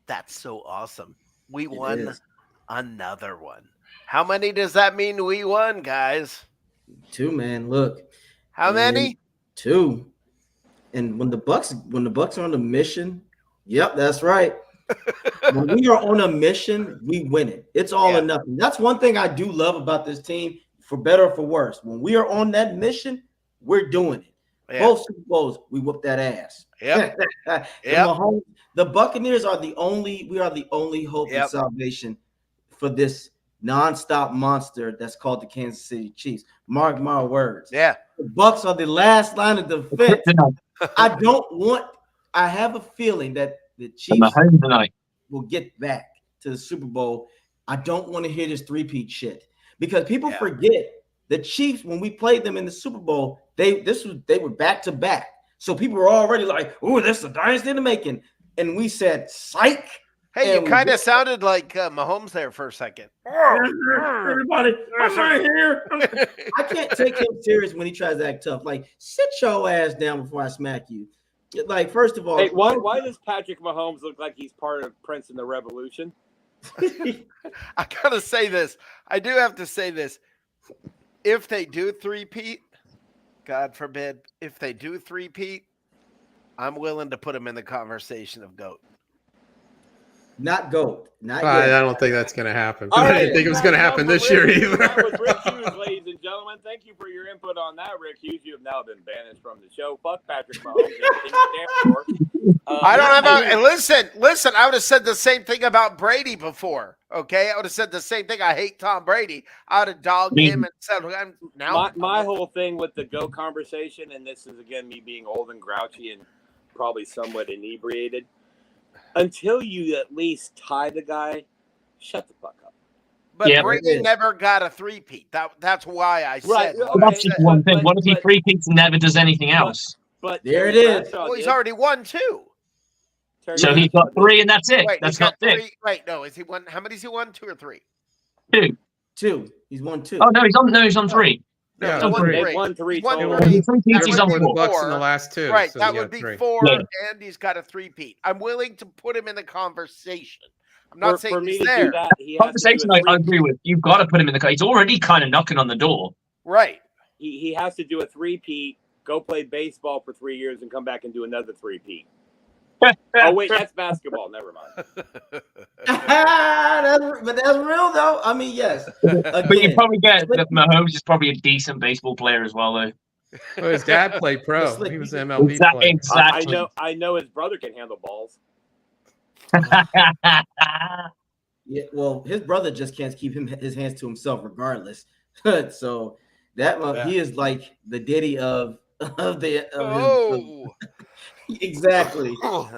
That's so awesome. We won another one. How many does that mean we won, guys? 2, man. Look. How many? 2. And when the Bucs are on a mission, yep, that's right. When we are on a mission, we win it. It's all or nothing. That's one thing I do love about this team, for better or for worse. When we are on that mission, we're doing it. Both Super Bowls, we whoop that ass. Yep. The Buccaneers are the only hope and salvation for this nonstop monster that's called the Kansas City Chiefs. Mark my words. Yeah. The Bucs are the last line of defense. I have a feeling that the Chiefs will get back to the Super Bowl. I don't want to hear this three-peat shit, because people forget the Chiefs, when we played them in the Super Bowl, they were back to back. So people were already like, "Oh, this is a dynasty in the making." And we said, "Psych." Hey, you kind of sounded like Mahomes there for a second. Everybody, I'm right here. I can't take him serious when he tries to act tough. Like, sit your ass down before I smack you. Like, first of all, hey, why does Patrick Mahomes look like he's part of Prince and the Revolution? I gotta say this. I do have to say this. If they do three-peat, God forbid, if they do three-peat, I'm willing to put him in the conversation of GOAT. Not GOAT. Not I yet. don't think that's going to happen. I didn't think it was going to happen this year either. That was Rick Hughes, ladies and gentlemen. Thank you for your input on that, Rick Hughes. You have now been banished from the show. Fuck Patrick Mahomes. I don't have listen, I would have said the same thing about Brady before. Okay, I would have said the same thing. I hate Tom Brady. I would have dogged him and said, my whole thing with the GOAT conversation, and this is again me being old and grouchy and probably somewhat inebriated. Until you at least tie the guy, shut the fuck up. But Brady never got a three-peat. That's why I said. Well, that's just one thing. What if he three-peats and never does anything else? But there it is. Well, he's already won 2. So he's got 3, and that's it. That's not it. Wait, no, is he won? How many has he won? 2 or 3? 2. He's won 2. Oh no, he's on 3. Yeah, he's won 3. He's won 3. He's won 3. He's on 4. The Bucs in the last 2. Right, so that would be 3. 4, Yeah. and he's got a three-peat. I'm willing to put him in the conversation. I'm not saying for me he's to there. do that, Conversation, I agree with. You've got to put him in the. He's already kind of knocking on the door. Right. He has to do a three-peat, go play baseball for 3 years, and come back and do another three-peat. Oh wait, that's basketball. Never mind. But that's real though. I mean, yes. But you probably get that Mahomes is probably a decent baseball player as well, though. Well, his dad played pro. He was an MLB player. Exactly. I know his brother can handle balls. Yeah, well, his brother just can't keep his hands to himself, regardless. So that he is like the Diddy of his. Exactly.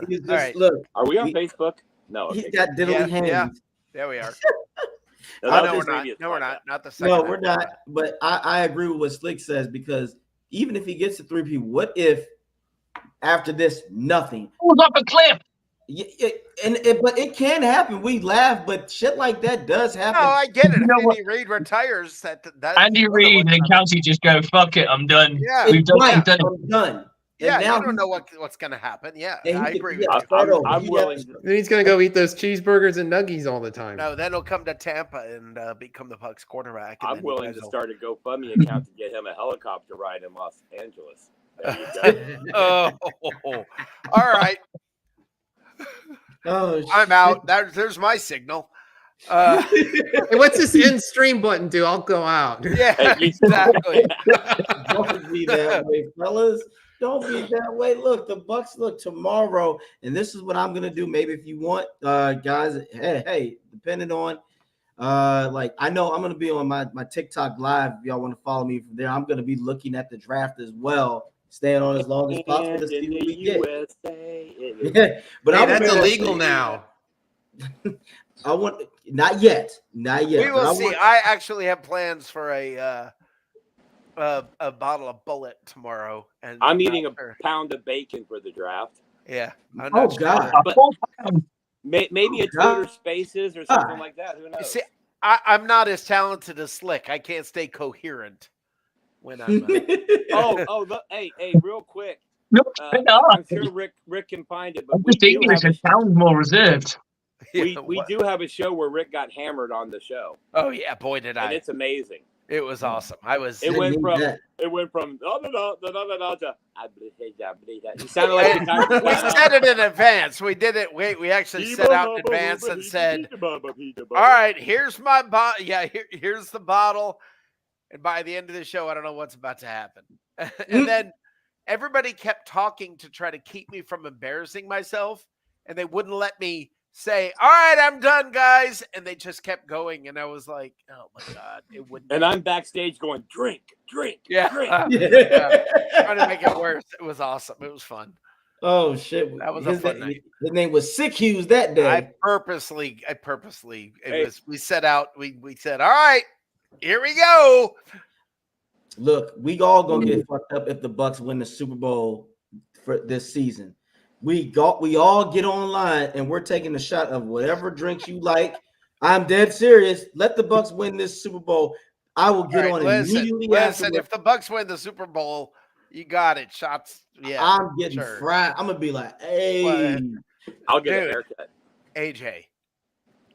He's just, right. Look. Are we on Facebook? No. He's got diddly hands. Yeah. There we are. No, we're not. No, we're not. Not the second. No, we're not. But I agree with what Slick says, because even if he gets to 3P, what if after this nothing? Falls off a cliff. But it can happen. We laugh, but shit like that does happen. No, I get it. You know If what? Andy Reid retires, that's Andy another Reid one and coming. Kelsey just go, fuck it, I'm done. Yeah. We've done Right, it. I'm done. Yeah, And now you don't know what's going to happen. Yeah, and I he agree could- with yeah, you. I'm willing. Then he's gonna go eat those cheeseburgers and nuggies all the time. No, then he'll come to Tampa and become the Bucs quarterback. And I'm then you willing guys to will- start a GoFundMe account to get him a helicopter ride in Los Angeles. There you go. Oh, all right. Oh, I'm out. There's my signal. Hey, what's this end stream button do? I'll go out. Yeah, Hey, you- exactly. Don't be that way, fellas. Don't be that way. Look, the Bucs look tomorrow, and this is what I'm gonna do. Maybe if you want, guys, hey, depending on, like I know I'm gonna be on my TikTok live. If y'all want to follow me from there, I'm gonna be looking at the draft as well, staying on as long as possible to And see in what the we get. USA, But Hey, I'm that's gonna- illegal now. I want not yet. We but will I see. want- I actually have plans for a bottle of Bullet tomorrow, and I'm eating a not sure. pound of bacon for the draft. Yeah. I'm Oh not sure. God. But maybe a God. Twitter Spaces or something like that. Who You knows? see, I'm not as talented as Slick. I can't stay coherent when I'm. Look, hey, real quick. No, I'm sure Rick can find it, but I'm we just do English. have It sounds more reserved. we What? do have a show where Rick got hammered on the show, Oh yeah, boy did and I! it's amazing. It was awesome. I was. It Didn't went need from that. to I believe that. You sounded like the guy. We said it in advance. We did it. We actually set out in advance and said, "All right, here's my bottle. Yeah, here's the bottle." And by the end of the show, I don't know what's about to happen. And then everybody kept talking to try to keep me from embarrassing myself, and they wouldn't let me say, "All right, I'm done, guys." And they just kept going, and I was like, "Oh my god, it wouldn't." And I'm backstage going, drink, Yeah. drink. Trying to make it worse. It was awesome. It was fun. Oh shit! That was a fun night. His name was Sick Hughes that day. I purposely. Hey. We set out. We said, "All right, here we go." Look, we all gonna get fucked up if the Bucks win the Super Bowl for this season. We all get online and we're taking a shot of whatever drinks you like. I'm dead serious. Let the Bucks win this Super Bowl. I will get All right, on immediately listen. after. If the Bucks win the Super Bowl, you got it. Shots. Yeah, I'm getting sure. fried. I'm gonna be like, hey, I'll get Dude. a haircut. AJ,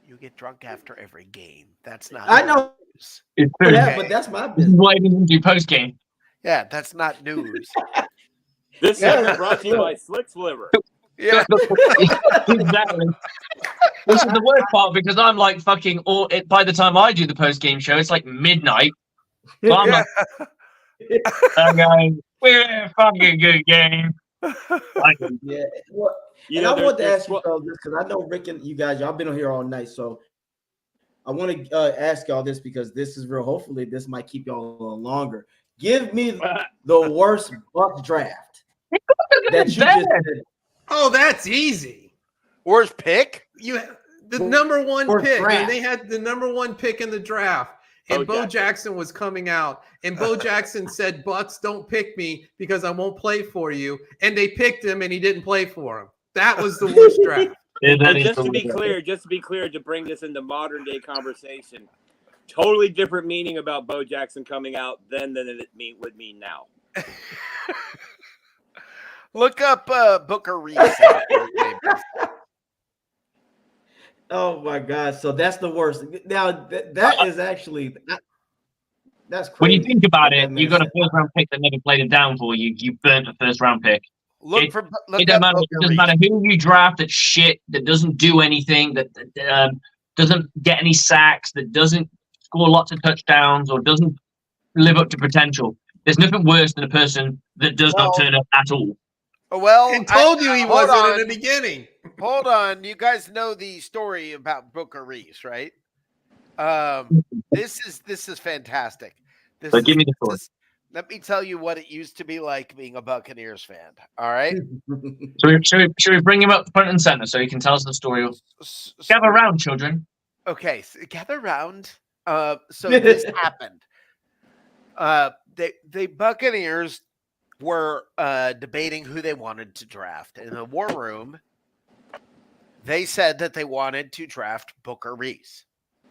you get drunk after every game. That's not. I know. news. It's Yeah, true. Okay. but that's my This is business. why we didn't do post game. Yeah, that's not news. This Yeah. is brought to you by Slick's Liver. Yeah. Exactly. This is the worst part because I'm like fucking all it by the time I do the post game show, it's like midnight. So I'm like, I'm going, we're a fucking good game. Yeah. Well, You and know, I want to there's ask you all this because I know Rick and you guys, y'all been on here all night. So I want to ask y'all this because this is real. Hopefully, this might keep y'all a little longer. Give me the worst Buck draft that you just did. Oh, that's easy. Worst pick? The number one Or pick. draft. When they had the number one pick in the draft, and Bo Bo Jackson was coming out, and Bo Jackson said, "Bucks, don't pick me because I won't play for you." And they picked him, and he didn't play for him. That was the worst draft. Yeah, that And is just the to be worst. clear, to bring this into modern day conversation, totally different meaning about Bo Jackson coming out then than it would mean now. Look up Booker Reese. Oh my God! So that's the worst. Now that is actually that's crazy. When you think about what it, that man you got a said. first round pick that never played it down for you. You burnt a first round pick. Look It up doesn't matter. Booker It doesn't Reese. matter who you draft. That's shit. That doesn't do anything. That doesn't get any sacks. That doesn't score lots of touchdowns or doesn't live up to potential. There's nothing worse than a person that does not turn up at all. Well, And told you he hold wasn't on. in the beginning. Hold on. You guys know the story about Booker Reese, right? This is fantastic. This So is, give me the story. let me tell you what it used to be like being a Buccaneers fan. All right. Should we bring him up front and center so he can tell us the story? Gather around, children. Okay, so gather round. So this happened. The Buccaneers were debating who they wanted to draft in the war room. they said that they wanted to draft Booker Reese.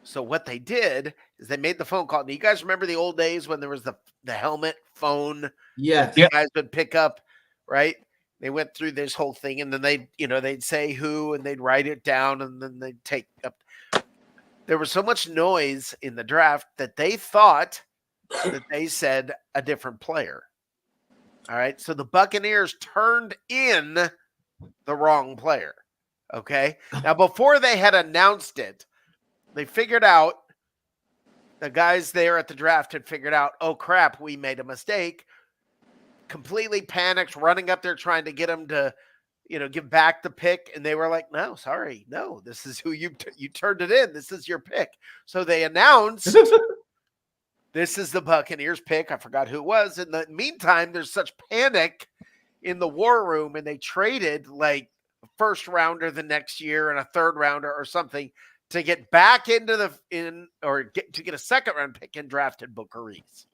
So what they did is they made the phone call. Now, you guys remember the old days when there was the helmet phone Yes. that guys would pick up, right? They went through this whole thing, and then they'd say who, and they'd write it down, and then they'd take up. There was so much noise in the draft that they thought that they said a different player. All right. So the Buccaneers turned in the wrong player. Okay. Now, before they had announced it, they figured out, the guys there at the draft had figured out, oh, crap, we made a mistake. Completely panicked, running up there trying to get him to, give back the pick. And they were like, no, sorry. No, this is who you turned it in. This is your pick. So they announced this is the Buccaneers pick. I forgot who it was. In the meantime, there's such panic in the war room, and they traded like a first rounder the next year and a third rounder or something to get back into to get a second round pick and drafted Booker Reese,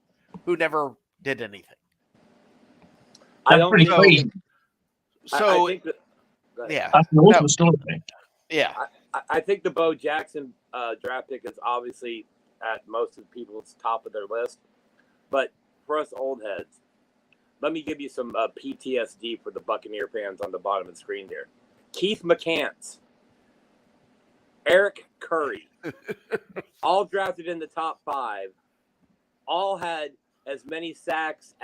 who never did anything. I don't pretty think crazy. So I think that, yeah, That's an awesome story. yeah. I think the Bo Jackson draft pick is obviously at most of people's top of their list. But for us old heads, let me give you some PTSD for the Buccaneer fans on the bottom of the screen here. Keith McCants, Eric Curry, all drafted in the top 5, all had as many sacks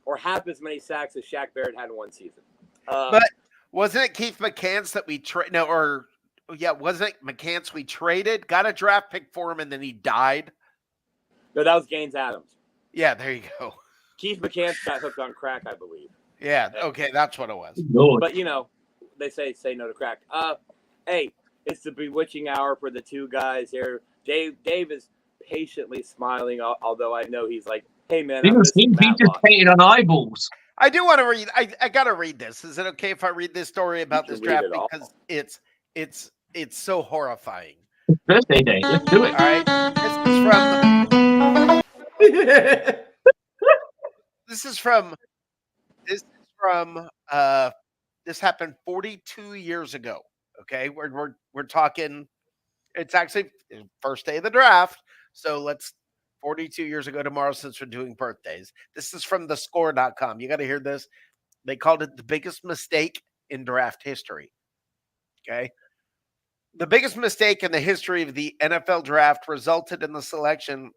or half as many sacks as Shaq Barrett had in one season. But wasn't it Keith McCants that we traded? No, wasn't it McCants we traded? Got a draft pick for him, and then he died. No, that was Gaines Adams. Yeah, there you go. Keith McCants got hooked on crack, I believe. Yeah, okay, that's what it was. Lord. But they say no to crack. Hey, it's the bewitching hour for the two guys here. Dave is patiently smiling, although I know he's like, "Hey man, I'm He's missing just Matlock." painted on eyeballs. I do want to read. I got to read this. Is it okay if I read this story about You this can read draft it all. because it's so horrifying. Birthday day. Let's do it. All right, this happened 42 years ago. Okay, we're talking. It's actually first day of the draft, so let's 42 years ago tomorrow since we're doing birthdays. This is from thescore.com. You got to hear this. They called it the biggest mistake in draft history. Okay. The biggest mistake in the history of the NFL draft resulted in the selection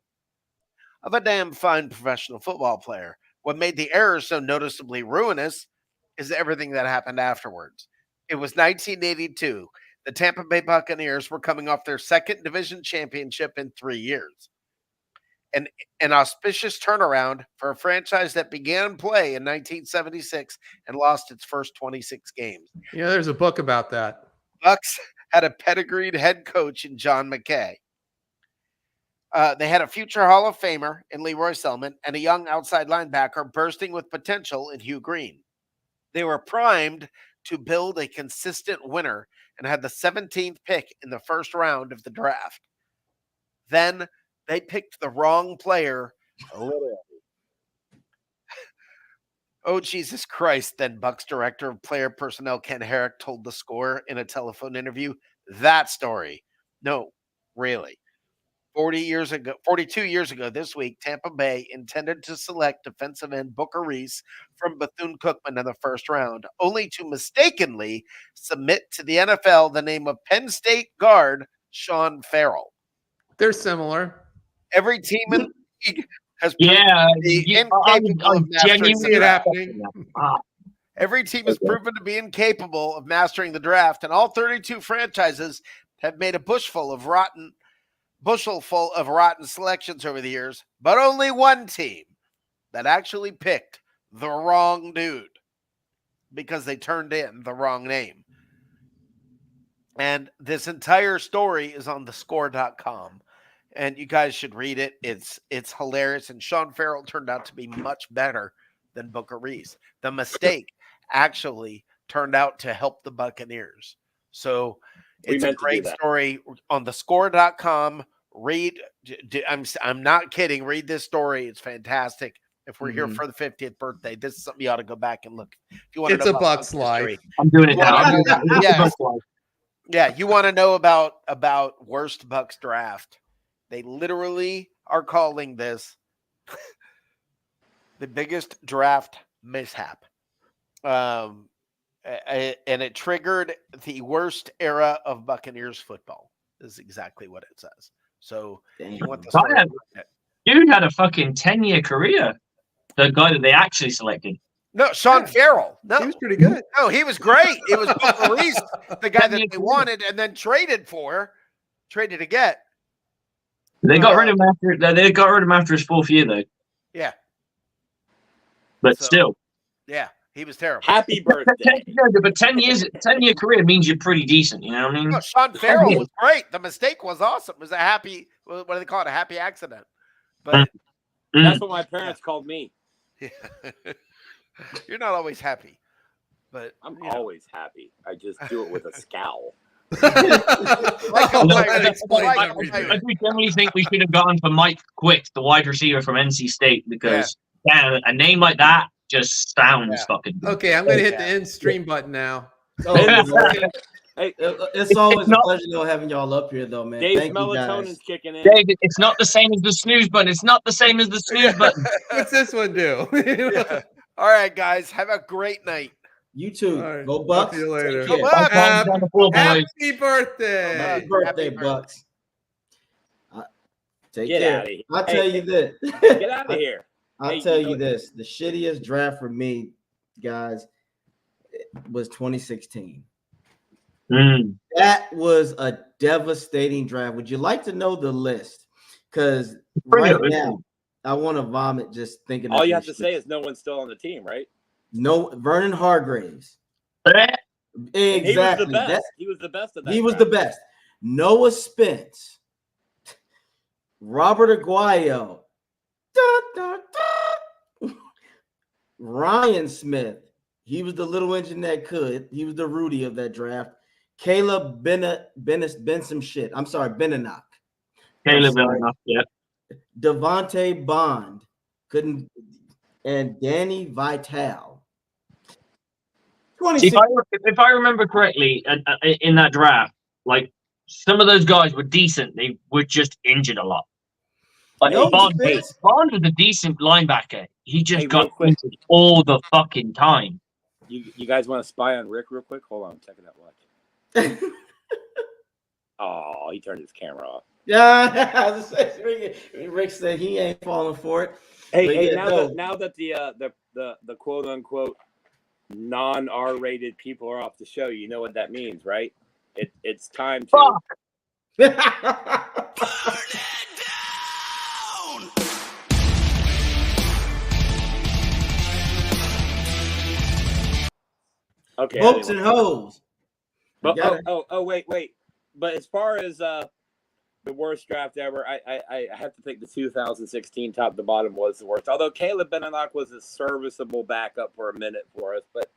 of a damn fine professional football player. What made the error so noticeably ruinous is everything that happened afterwards. It was 1982. The Tampa Bay Buccaneers were coming off their second division championship in 3 years. An auspicious turnaround for a franchise that began play in 1976 and lost its first 26 games. Yeah, there's a book about that. Bucs had a pedigreed head coach in John McKay. They had a future Hall of Famer in Leroy Selman and a young outside linebacker bursting with potential in Hugh Green. They were primed to build a consistent winner and had the 17th pick in the first round of the draft. Then they picked the wrong player. Oh, Jesus Christ, then Bucs director of player personnel Ken Herrick told the Score in a telephone interview. That story. No, really. 42 years ago this week, Tampa Bay intended to select defensive end Booker Reese from Bethune-Cookman in the first round, only to mistakenly submit to the NFL the name of Penn State guard Sean Farrell. They're similar. Every team in the league has Every team is proven to be incapable of mastering the draft, and all 32 franchises have made a bushel full of rotten selections over the years, but only one team that actually picked the wrong dude because they turned in the wrong name. And this entire story is on thescore.com. And you guys should read it. It's hilarious. And Sean Farrell turned out to be much better than Booker Reese. The mistake actually turned out to help the Buccaneers. So it's a great story on thescore.com. Read. I'm not kidding. Read this story. It's fantastic. If we're here for the 50th birthday, this is something you ought to go back and look. If you want it's to know a Bucs life. I'm doing it now. Yes. Yeah, you want to know about worst Bucks draft? They literally are calling this the biggest draft mishap. And it triggered the worst era of Buccaneers football. Is exactly what it says. So you want the story? Dude had a fucking 10-year career. The guy that they actually selected. No, Sean Farrell. No, He was pretty good. No, he was great. It was Maurice, the guy that they wanted and then traded to get. They got rid of him after. They got rid of him after his 4th year, though. Yeah, but still. Yeah, he was terrible. Happy birthday! But 10-year career means you're pretty decent. You know what I mean? No, Sean Farrell was great. The mistake was awesome. It was a happy. What do they call it? A happy accident. But that's what my parents called me. You're not always happy, but I'm always happy. I just do it with a scowl. I do generally think we should have gone for Mike Quick, the wide receiver from NC State, because damn, a name like that just sounds fucking. Okay, I'm gonna hit the end stream button now. Hey, it's always a pleasure though having y'all up here, though, man. Dave's Thank you guys. melatonin's kicking in. Dave, it's not the same as the snooze button. It's not the same as the snooze button. What's this one do? All right, guys, have a great night. You too. Right. Go Bucks. See you later. Go Bucks. Happy birthday. Happy birthday, Bucks. Take Get care. out of here. I'll tell you this. Get out of here. I'll tell you this. The shittiest draft for me, guys, was 2016. That was a devastating draft. Would you like to know the list? Because right now, I want to vomit just thinking. All you have to say is no one's still on the team, right? No, Vernon Hargraves. Exactly. He was the best. He was the best of that. He was the best. Noah Spence. Robert Aguayo. Ryan Smith. He was the little engine that could. He was the Rudy of that draft. Caleb Benson shit. I'm sorry, Beninock. Caleb Beninock, yeah. Devontae Bond. Couldn't. And Danny Vitale. See, if I remember correctly, in that draft, like some of those guys were decent. They were just injured a lot. Like Bond was a decent linebacker. He just got injured all the fucking time. You guys want to spy on Rick real quick? Hold on, I'm checking that watch. Oh, he turned his camera off. Yeah, Rick said he ain't falling for it. Hey, now that the quote unquote non-R-rated people are off the show, you know what that means, right? It's time to fuck. Burn it down. Okay. Boats and hoes. But wait. But as far as the worst draft ever, I have to think the 2016 top to bottom was the worst. Although Caleb Beninock was a serviceable backup for a minute for us, but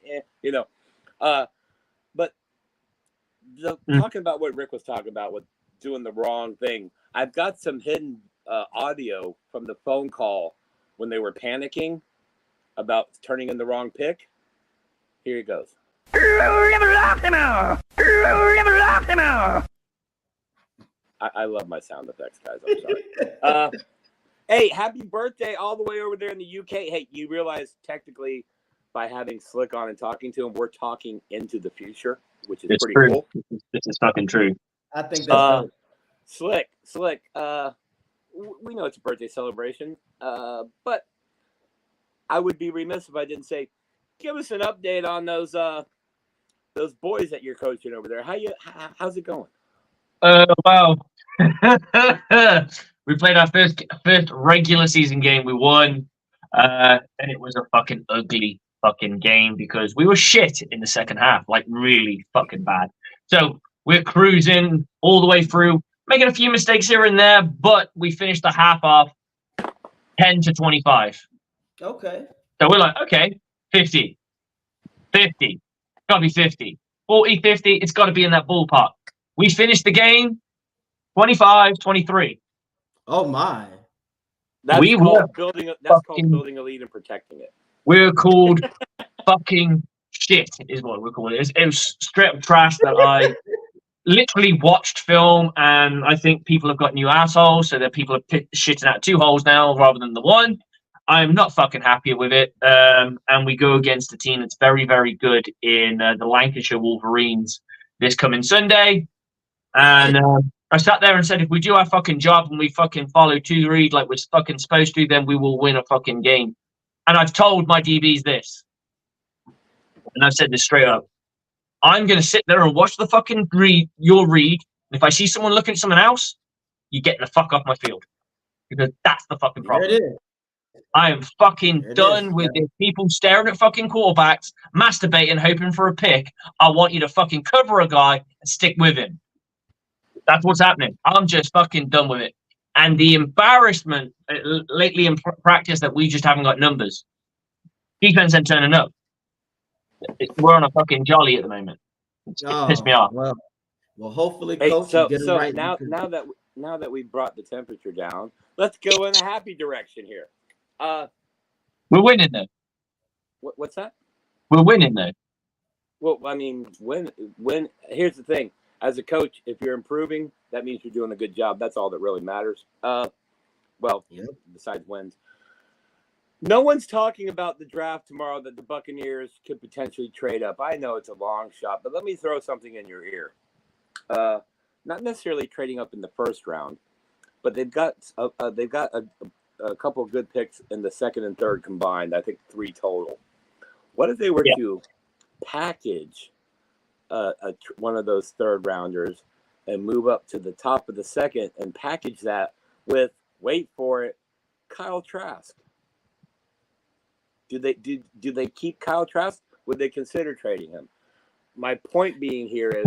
but talking about what Rick was talking about with doing the wrong thing, I've got some hidden audio from the phone call when they were panicking about turning in the wrong pick. Here it goes. I love my sound effects, guys. I'm sorry. Hey, happy birthday all the way over there in the UK. Hey, you realize technically by having Slick on and talking to him, we're talking into the future, which is pretty cool. This is fucking true. I think that's Slick. We know it's a birthday celebration, but I would be remiss if I didn't say, give us an update on those boys that you're coaching over there. How's it going? Well, we played our first regular season game. We won, and it was a fucking ugly fucking game because we were shit in the second half, like really fucking bad. So we're cruising all the way through, making a few mistakes here and there, but we finished the half off 10-25. okay. So we're like, okay, 50, gotta be 50, 40, 50. It's got to be in that ballpark. We finished the game 25-23. Oh my! That's called building a lead and protecting it. We're called fucking shit, is what we're calling it. It was straight up trash that literally watched film, and I think people have got new assholes, so that people are shitting out 2 holes now rather than the one. I'm not fucking happy with it. And we go against a team that's very, very good in the Lancashire Wolverines this coming Sunday. And I sat there and said, if we do our fucking job and we fucking follow to read like we're fucking supposed to, then we will win a fucking game. And I've told my DBs this. And I've said this straight up. I'm going to sit there and watch the fucking your read. And if I see someone looking at someone else, you get the fuck off my field. Because that's the fucking problem. There it is. I am fucking done with the people staring at fucking quarterbacks, masturbating, hoping for a pick. I want you to fucking cover a guy and stick with him. That's what's happening. I'm just fucking done with it. And the embarrassment lately in practice that we just haven't got numbers. Defense ain't turning up. We're on a fucking jolly at the moment. It pissed me off. Well, hopefully, Coach, you get it right. Now that we brought the temperature down, let's go in a happy direction here. We're winning though. What's that? We're winning though. Well, I mean, when here's the thing. As a coach, if you're improving, that means you're doing a good job. That's all that really matters. Besides wins. No one's talking about the draft tomorrow that the Buccaneers could potentially trade up. I know it's a long shot, but let me throw something in your ear. Not necessarily trading up in the first round, but they've got a couple of good picks in the second and third combined. I think 3 total. What if they were to package one of those third rounders and move up to the top of the second and package that with, wait for it, Kyle Trask? Do they keep Kyle Trask? Would they consider trading him? My point being here is,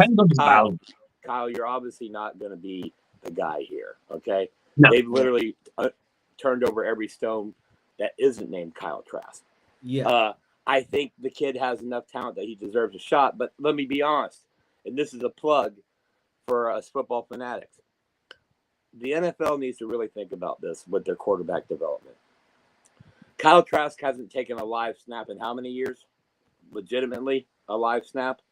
Kyle, you're obviously not going to be the guy here, okay? No. They've literally turned over every stone that isn't named Kyle Trask. Yeah. I think the kid has enough talent that he deserves a shot, but let me be honest, and this is a plug for us football fanatics. The NFL needs to really think about this with their quarterback development. Kyle Trask hasn't taken a live snap in how many years? Legitimately, a live snap?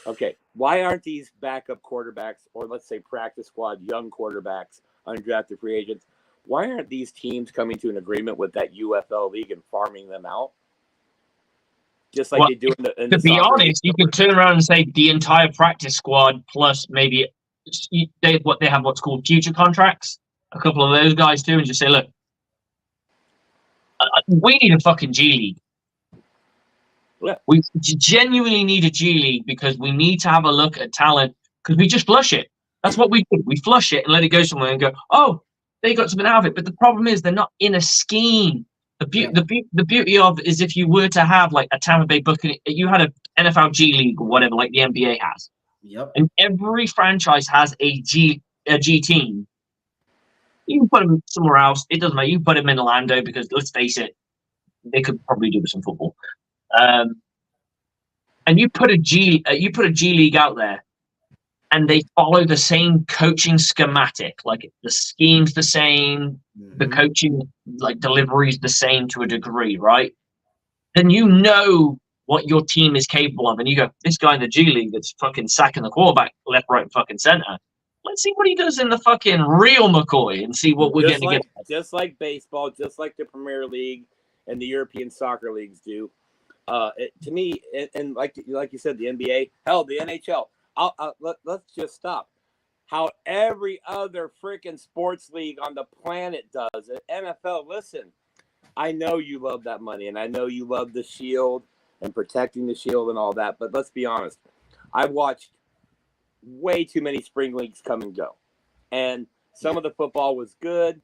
Okay, why aren't these backup quarterbacks, or let's say practice squad young quarterbacks, undrafted free agents, why aren't these teams coming to an agreement with that UFL league and farming them out? Just like they do in the to be honest, you could turn around and say the entire practice squad plus maybe they have what's called future contracts, a couple of those guys too, and just say, look, we need a fucking G League. Yeah. We genuinely need a G League because we need to have a look at talent because we just flush it. That's what we do. We flush it and let it go somewhere and go, oh, they got something out of it. But the problem is they're not in a scheme. The beauty of it is if you were to have like a Tampa Bay Buccaneers, you had an NFL G League or whatever, like the NBA has. Yep. And every franchise has a G team. You can put them somewhere else. It doesn't matter. You can put them in Orlando because let's face it, they could probably do with some football. And you put a G League out there, and they follow the same coaching schematic. Like the scheme's the same, the coaching like delivery's the same to a degree, right? Then you know what your team is capable of, and you go, this guy in the G League that's fucking sacking the quarterback left, right, and fucking center. Let's see what he does in the fucking real McCoy and see what we're getting against. Just like baseball, just like the Premier League and the European soccer leagues do. To me, and like you said, the NBA, hell, the NHL. Let's just stop. How every other freaking sports league on the planet does it. NFL, listen, I know you love that money, and I know you love the shield and protecting the shield and all that, but let's be honest. I watched way too many spring leagues come and go. And some of the football was good,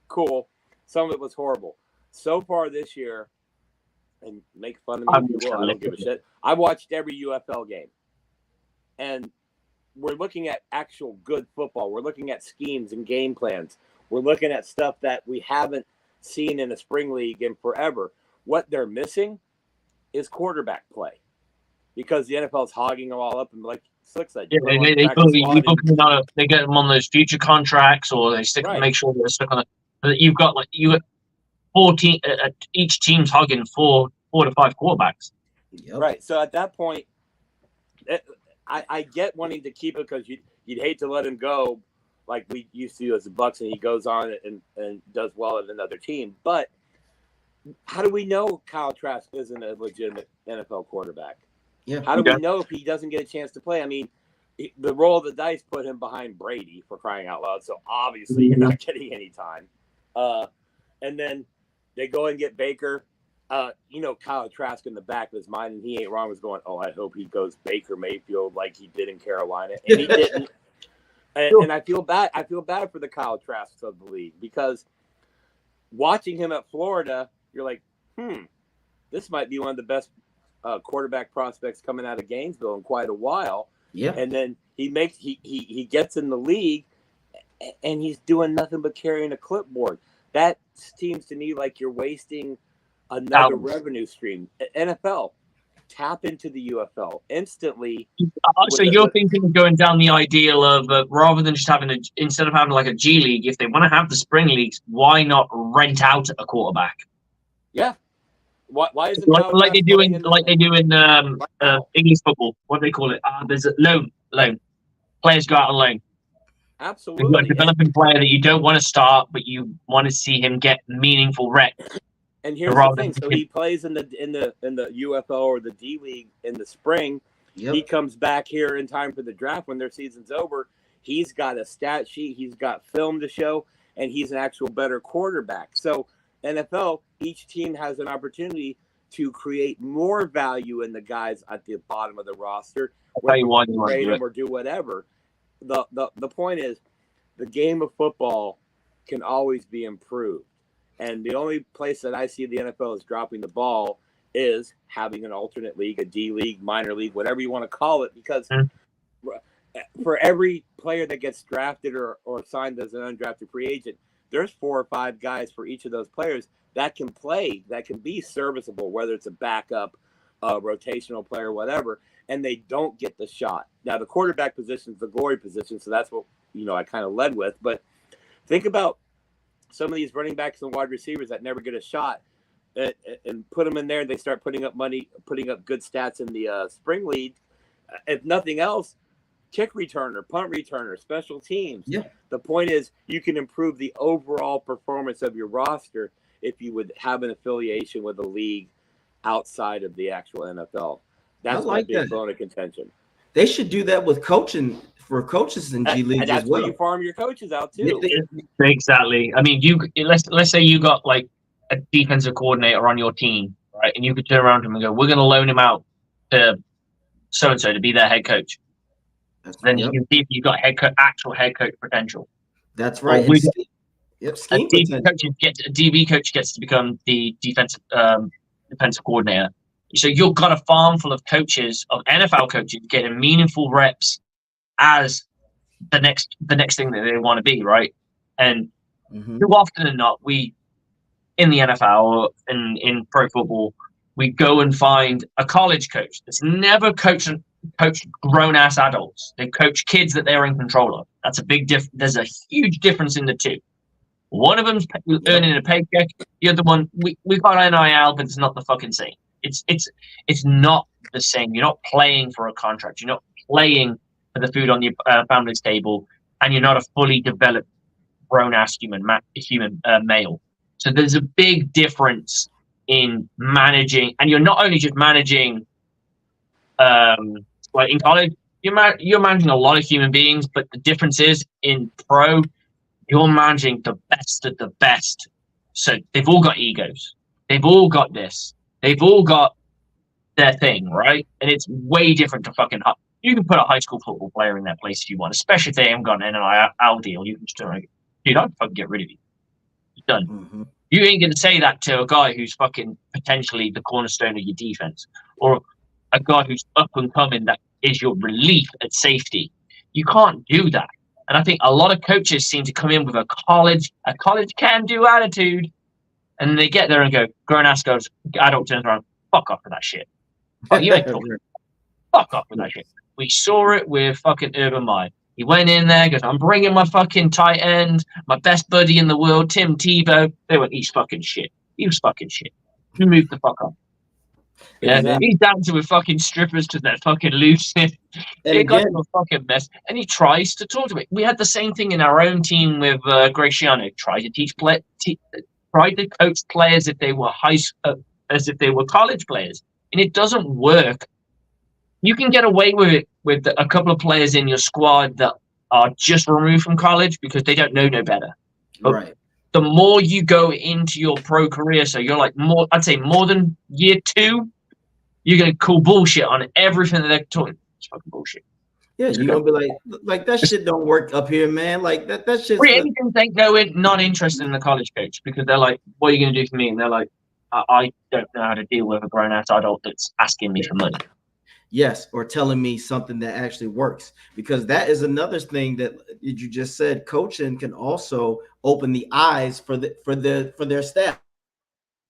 cool. Some of it was horrible. So far this year, and make fun of me if you will, I don't give a shit. I watched every UFL game. And we're looking at actual good football. We're looking at schemes and game plans. We're looking at stuff that we haven't seen in a spring league in forever. What they're missing is quarterback play. Because the NFL is hogging them all up and like Slick said. Yeah, they get them on those future contracts, or they stick make sure they're stuck on it. You got 14. Each team's hugging four to five quarterbacks. Yep. Right. So at that point, I get wanting to keep it because you'd hate to let him go like we used to as the Bucs, and he goes on and does well at another team. But how do we know Kyle Trask isn't a legitimate NFL quarterback? Yeah. How do we know if he doesn't get a chance to play? I mean, the roll of the dice put him behind Brady, for crying out loud. So obviously you're not getting any time. And then they go and get Baker. Kyle Trask in the back of his mind, and he ain't wrong, was going, oh, I hope he goes Baker Mayfield like he did in Carolina. And he didn't. And I feel bad. I feel bad for the Kyle Trasks of the league, because watching him at Florida, you're like, this might be one of the best quarterback prospects coming out of Gainesville in quite a while. Yeah. And then he gets in the league, and he's doing nothing but carrying a clipboard. That seems to me like you're wasting another revenue stream. NFL, tap into the UFL instantly. So you're thinking of going down the ideal of rather than just having instead of having like a G League, if they want to have the spring leagues, why not rent out a quarterback? Yeah. Why is it like they do in English football? What do they call it? There's a loan. Players go out on loan. Absolutely. You've got a developing player that you don't want to start, but you want to see him get meaningful reps. And here's the thing: so he plays in the UFL or the D League in the spring. Yep. He comes back here in time for the draft when their season's over. He's got a stat sheet. He's got film to show, and he's an actual better quarterback. So NFL, each team has an opportunity to create more value in the guys at the bottom of the roster, whether you trade them or do whatever. The point is, the game of football can always be improved. And the only place that I see the NFL is dropping the ball is having an alternate league, a D league, minor league, whatever you want to call it, because for every player that gets drafted or signed as an undrafted free agent, there's 4 or 5 guys for each of those players that can play, that can be serviceable, whether it's a backup, a rotational player, whatever, and they don't get the shot. Now, the quarterback position is the glory position, so that's what I kind of led with. But think about some of these running backs and wide receivers that never get a shot, and put them in there. They start putting up good stats in the spring league. If nothing else, kick returner, punt returner, special teams. Yeah. The point is, you can improve the overall performance of your roster if you would have an affiliation with a league outside of the actual NFL. That's my big bone of contention. They should do that with coaching for coaches in G League as well. That's where you farm your coaches out too. Exactly. I mean, let's say you got like a defensive coordinator on your team, right? And you could turn around to him and go, "We're going to loan him out to so and so to be their head coach." Then you can see if you've got actual head coach potential. That's right. A DB coach gets to become the defensive coordinator. So you've got a farm full of coaches, of NFL coaches, getting meaningful reps as the next thing that they want to be, right? And too often than not, we in the NFL or in pro football, we go and find a college coach that's never coached grown-ass adults. They coach kids that they're in control of. That's a big difference. There's a huge difference in the two. One of them's earning a paycheck. The other one, we got NIL, but it's not the fucking same. It's not the same. You're not playing for a contract. You're not playing for the food on your family's table, and you're not a fully developed grown-ass human male. So there's a big difference in managing, and you're not only just managing, like in college, you're managing a lot of human beings, but the difference is in pro, you're managing the best of the best. So they've all got egos. They've all got this. They've all got their thing, right? And it's way different to fucking. You can put a high school football player in their place if you want, especially if they haven't got an NIL deal. You can just like, dude, I'd fucking get rid of you. It's done. Mm-hmm. You ain't going to say that to a guy who's fucking potentially the cornerstone of your defense, or a guy who's up and coming that is your relief at safety. You can't do that. And I think a lot of coaches seem to come in with a college can-do attitude, and they get there and go, grown-ass goes, adult turns around, fuck off with that shit. Oh, you ain't talking. Fuck off with that shit. We saw it with fucking Urban Meyer. He went in there, goes, I'm bringing my fucking tight end, my best buddy in the world, Tim Tebow. They went, he's fucking shit. He was fucking shit. You moved the fuck up. Yeah, Exactly. he's dancing with fucking strippers because they're fucking losing. And It got again, to a fucking mess, and he tries to talk to it. We had the same thing in our own team with Graciano. Tried to tried to coach players if they were as if they were college players, and it doesn't work. You can get away with it with a couple of players in your squad that are just removed from college because they don't know no better. But right. the more you go into your pro career, so you're like I'd say more than year 2, you're gonna call bullshit on everything that they're talking. It's fucking bullshit. Yeah, you're gonna be like that shit don't work up here, man. Like that shit's Free agents ain't not interested in the college coach because they're like, "What are you gonna do for me?" And they're like, "I don't know how to deal with a grown ass adult that's asking me for money." yes, or telling me something that actually works, because that is another thing that you just said. Coaching can also open the eyes for their staff.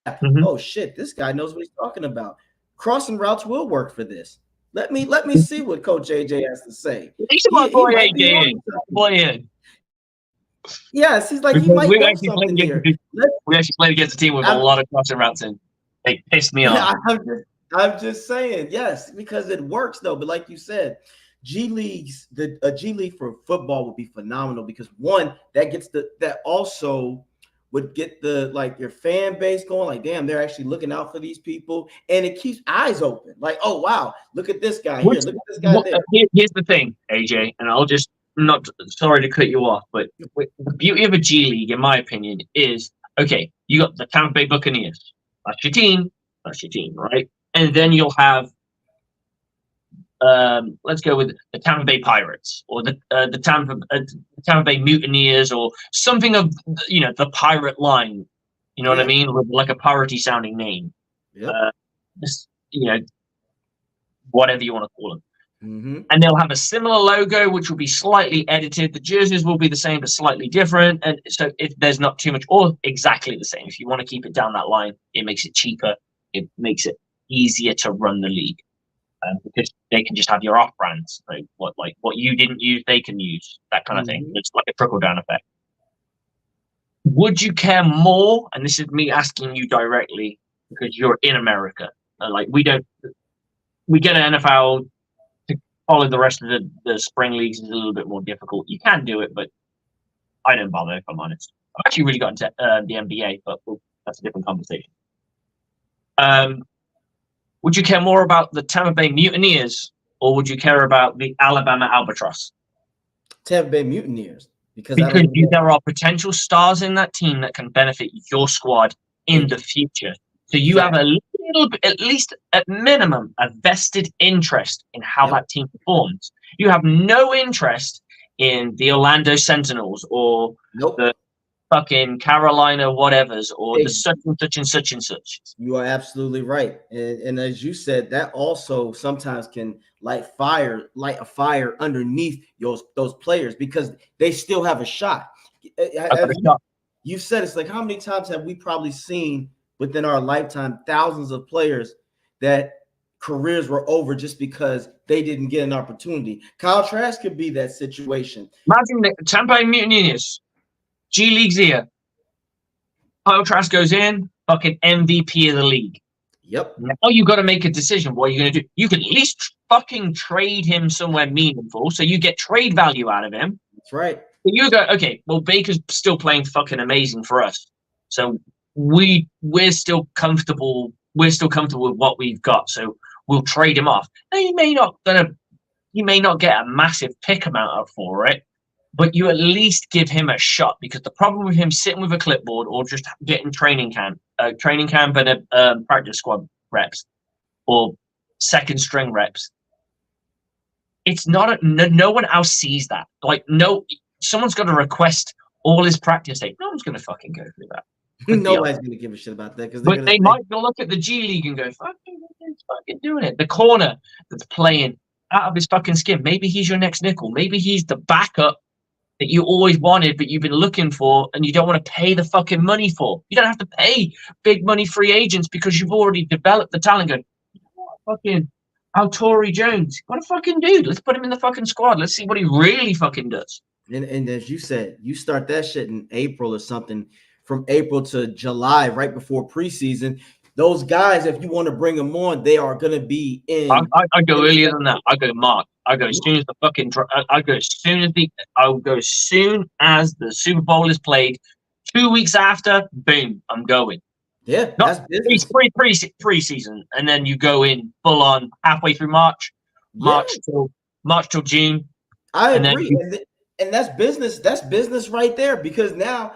Mm-hmm. Oh shit, this guy knows what he's talking about. Crossing routes will work for this. Let me see what Coach AJ has to say. He's my boy AJ. Yes, he's like, he might we know actually something here. We actually played against a team with a lot of crossing routes, and they pissed me off. I'm just saying, yes, because it works though. But like you said, a G League for football would be phenomenal, because one, that also would get your fan base going, like, damn, they're actually looking out for these people, and it keeps eyes open. Like, oh wow, look at this guy here, look at this guy there. Here's the thing, AJ, and I'll just sorry to cut you off, but the beauty of a G League, in my opinion, is okay. You got the Tampa Bay Buccaneers. That's your team, right? And then you'll have, let's go with the Tampa Bay Pirates, or the Tampa Bay Mutineers, or something of the pirate line. You know what I mean? With like a piratey sounding name. Yep. Whatever you want to call them. Mm-hmm. And they'll have a similar logo, which will be slightly edited. The jerseys will be the same, but slightly different. And so if there's not too much, or exactly the same, if you want to keep it down that line, it makes it cheaper. It makes it easier to run the league, because they can just have your off brands, right? What you didn't use, they can use, that kind of thing. It's like a trickle down effect. Would you care more? And this is me asking you directly, because you're in America. We get an NFL. Follow the rest of the spring leagues is a little bit more difficult. You can do it, but I don't bother, if I'm honest. I've actually really got into the NBA, but that's a different conversation. Would you care more about the Tampa Bay Mutineers, or would you care about the Alabama Albatross? Tampa Bay Mutineers, because there are potential stars in that team that can benefit your squad in the future. So you have a little bit, at least at minimum, a vested interest in how that team performs. You have no interest in the Orlando Sentinels or the fucking Carolina whatevers, or the such and such and such and such. You are absolutely right. And as you said, that also sometimes can light a fire underneath those players, because they still have a shot. You said, it's like, how many times have we probably seen within our lifetime thousands of players that careers were over just because they didn't get an opportunity? Kyle Trask could be that situation. Imagine the Tampa Bay Mutineers, G League's here. Kyle Trask goes in, fucking MVP of the league. Yep. Now you got to make a decision. What are you going to do? You can at least fucking trade him somewhere meaningful, so you get trade value out of him. That's right. But you go, okay, well, Baker's still playing fucking amazing for us, so we're still comfortable. We're still comfortable with what we've got, so we'll trade him off. Now you may not get a massive pick amount for it, but you at least give him a shot, because the problem with him sitting with a clipboard or just getting training camp and a practice squad reps or second string reps, it's not no one else sees that. Someone's got to request all his practice tape. No one's going to fucking go through that. Nobody's going to give a shit about that, because they might look at the G League and go, fucking doing it. The corner that's playing out of his fucking skin. Maybe he's your next nickel. Maybe he's the backup that you always wanted, but you've been looking for, and you don't want to pay the fucking money for. You don't have to pay big money free agents because you've already developed the talent. Going, fucking Altori Jones, what a fucking dude. Let's put him in the fucking squad. Let's see what he really fucking does. And as you said, you start that shit in April or something. From April to July, right before preseason, those guys, if you want to bring them on, they are going to be in. I go earlier than that. I go March. I go as soon as the fucking. I go as soon as the. I'll go as soon as the Super Bowl is played. 2 weeks after, boom, I'm going. Yeah, Not that's business. pre-season, and then you go in full on halfway through March, March till June. I and agree, and that's business. That's business right there. Because now,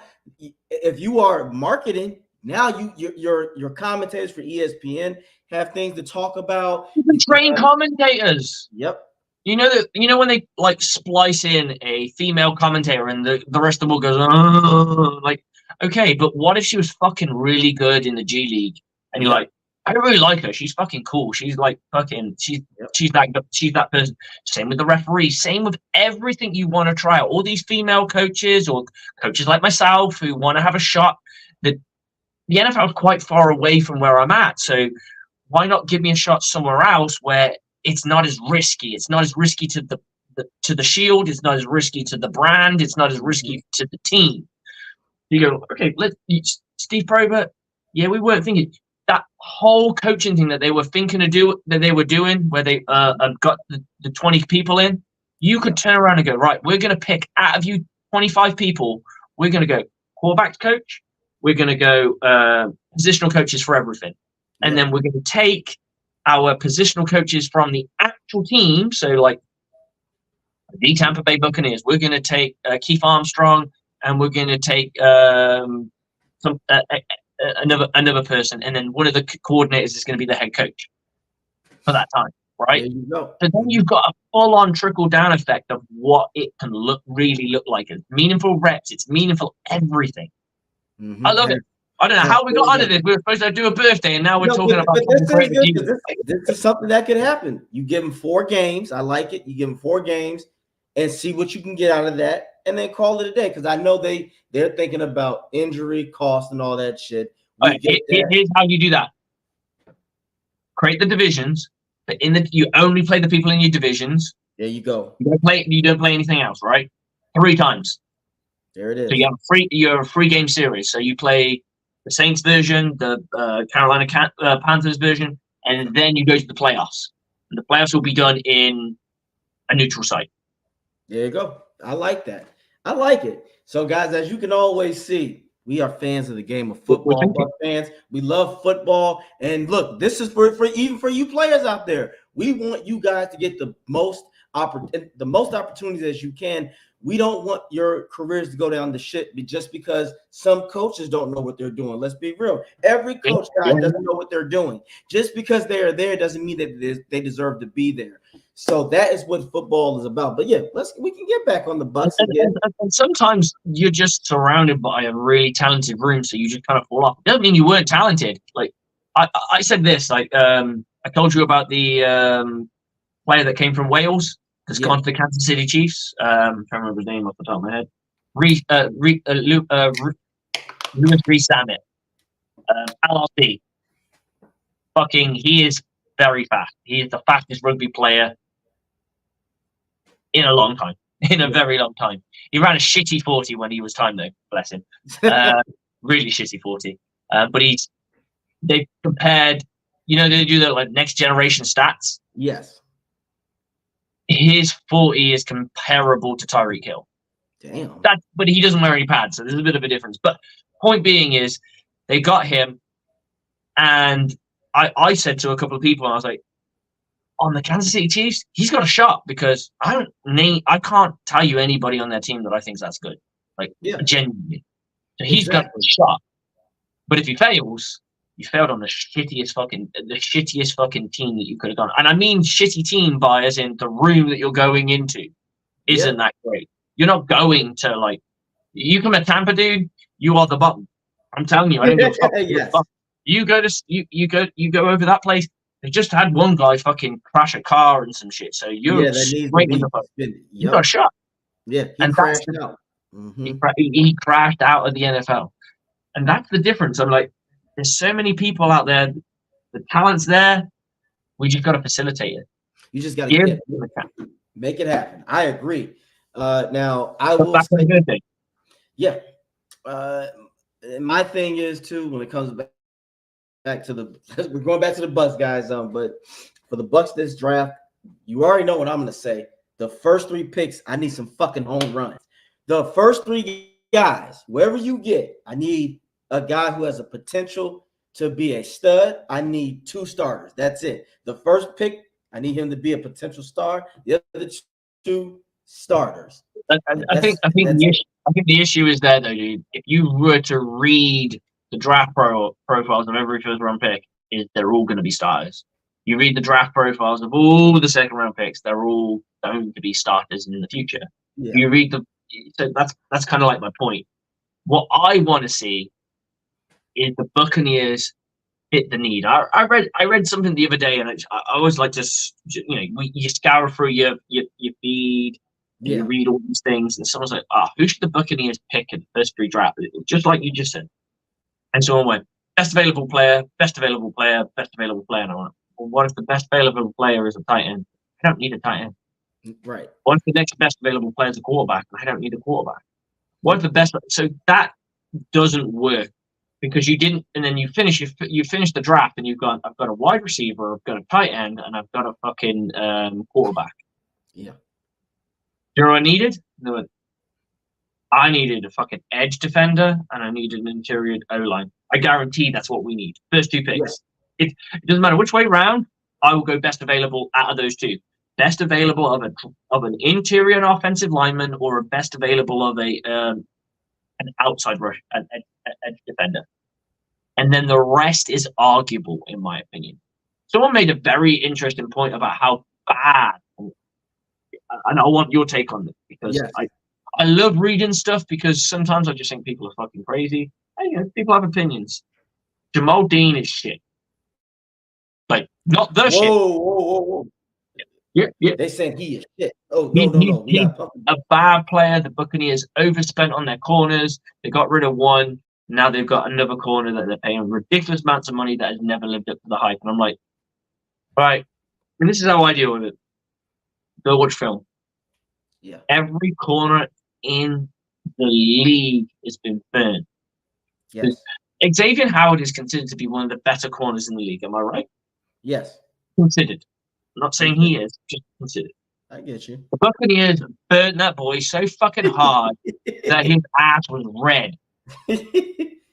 if you are marketing, now your commentators for ESPN have things to talk about. You can train commentators. Yep. You know that. You know when they like splice in a female commentator, and the rest of them all goes, oh, like, okay, but what if she was fucking really good in the G League, and you're like, I really like her. She's fucking cool. She's like fucking. She's that person. Same with the referee. Same with everything you want to try out. All these female coaches or coaches like myself who want to have a shot. The NFL is quite far away from where I'm at, so why not give me a shot somewhere else where it's not as risky? It's not as risky to the shield. It's not as risky to the brand. It's not as risky to the team. You go, okay, Steve Probert. Yeah, we weren't thinking that whole coaching thing that they were thinking of doing, where they got the 20 people in. You could turn around and go, right, we're going to pick out of you 25 people. We're going to go quarterback coach. We're going to go positional coaches for everything. And then we're going to take our positional coaches from the actual team. So like the Tampa Bay Buccaneers, we're going to take Keith Armstrong, and we're going to take another person. And then one of the coordinators is going to be the head coach for that time. Right. There you go. So then you've got a full-on trickle-down effect of what it can really look like. It's meaningful reps. It's meaningful everything. Mm-hmm. I love it. I don't know how we got onto this. We were supposed to do a birthday, and now we're talking about. This is something that could happen. You give them 4 games. I like it. You give them 4 games and see what you can get out of that, and then call it a day. Because I know they're thinking about injury cost and all that shit. Here's how you do that. Create the divisions, but you only play the people in your divisions. There you go. You don't play anything else, right? 3 times. There it is. So you have a free game series. So you play the Saints version, the Carolina Panthers version, and then you go to the playoffs. And the playoffs will be done in a neutral site. There you go. I like that. I like it. So, guys, as you can always see, we are fans of the game of football. Buck fans. We love football. And look, this is for even for you players out there. We want you guys to get the most opportunities as you can. We don't want your careers to go down the shit just because some coaches don't know what they're doing. Let's be real. Every coach guy doesn't know what they're doing. Just because they are there doesn't mean that they deserve to be there. So that is what football is about. But yeah, we can get back on the Bucs again. And sometimes you're just surrounded by a really talented room, so you just kind of fall off. It doesn't mean you weren't talented. Like I said this, like I told you about the player that came from Wales. Has gone to the Kansas City Chiefs. I'm trying to remember his name off the top of my head. Lewis Rees-Zammit. LRC. He is very fast. He is the fastest rugby player in a long time. In a very long time. He ran a shitty 40 when he was time, though. Bless him. Really shitty 40. But they've compared, they do the like next generation stats. Yes. His 40 is comparable to Tyreek Hill. Damn. But he doesn't wear any pads, so there's a bit of a difference. But point being is, they got him, and I said to a couple of people, and I was like, on the Kansas City Chiefs, he's got a shot because I can't tell you anybody on their team that I think that's good. Like, genuinely. So he's got a shot. But if he fails, you failed on the shittiest fucking team that you could have gone. And I mean shitty team by as in the room that you're going into isn't that great. You're not going to like you come at Tampa, dude, you are the bottom. I'm telling you, I don't give a fuck. You go over that place. They just had one guy fucking crash a car and some shit. So you're straight in the fuck. You got a shot. Yeah, he crashed out. Mm-hmm. He crashed out of the NFL. And that's the difference. I'm like, there's so many people out there. The talent's there. We just got to facilitate it. You just got to make it happen. I agree. Now, I will say, my thing is, too, when it comes back back to the we're going back to the Bucs, guys. But for the Bucs this draft, you already know what I'm gonna say. The first 3 picks, I need some fucking home runs. The first 3 guys, wherever you get, I need a guy who has a potential to be a stud. I need 2 starters. That's it. The first pick, I need him to be a potential star. The other 2 starters. I think the issue is there though, dude. If you were to read the draft profiles of every first round pick, is they're all going to be starters. You read the draft profiles of all the second round picks, they're all going to be starters in the future. Yeah. You read so that's kind of like my point. What I want to see is the Buccaneers fit the need. I read something the other day, and I always like to, you scour through your feed, and you read all these things, and someone's like, who should the Buccaneers pick in the first 3 draft? Just like you just said. And someone went, best available player, best available player, best available player. And I went, well, what if the best available player is a tight end? I don't need a tight end. Right. What if the next best available player is a quarterback? I don't need a quarterback. What if the best? So that doesn't work because you didn't, and then you finish the draft and I've got a wide receiver, I've got a tight end, and I've got a fucking quarterback. Yeah. You know what I needed? No, I needed a fucking edge defender and I needed an interior O-line. I guarantee that's what we need. First 2 picks. Yeah. It doesn't matter which way round. I will go best available out of those 2. Best available of an interior and offensive lineman, or a best available of an outside rush, an edge defender, and then the rest is arguable in my opinion. Someone made a very interesting point about how bad, and I want your take on this because I love reading stuff because sometimes I just think people are fucking crazy. And, people have opinions. Jamal Dean is shit. Like, not the shit. Whoa. Yeah. They saying he is shit. Oh, no. He's a bad player. The Buccaneers overspent on their corners. They got rid of one. Now they've got another corner that they're paying ridiculous amounts of money that has never lived up to the hype. And I'm like, all right. And this is how I deal with it. Go watch film. Yeah. Every corner in the league has been burned. Yes. Xavier Howard is considered to be one of the better corners in the league. Am I right? Yes. Considered. I'm not saying he is, just considered. I get you. The Buccaneers burned that boy so fucking hard that his ass was red.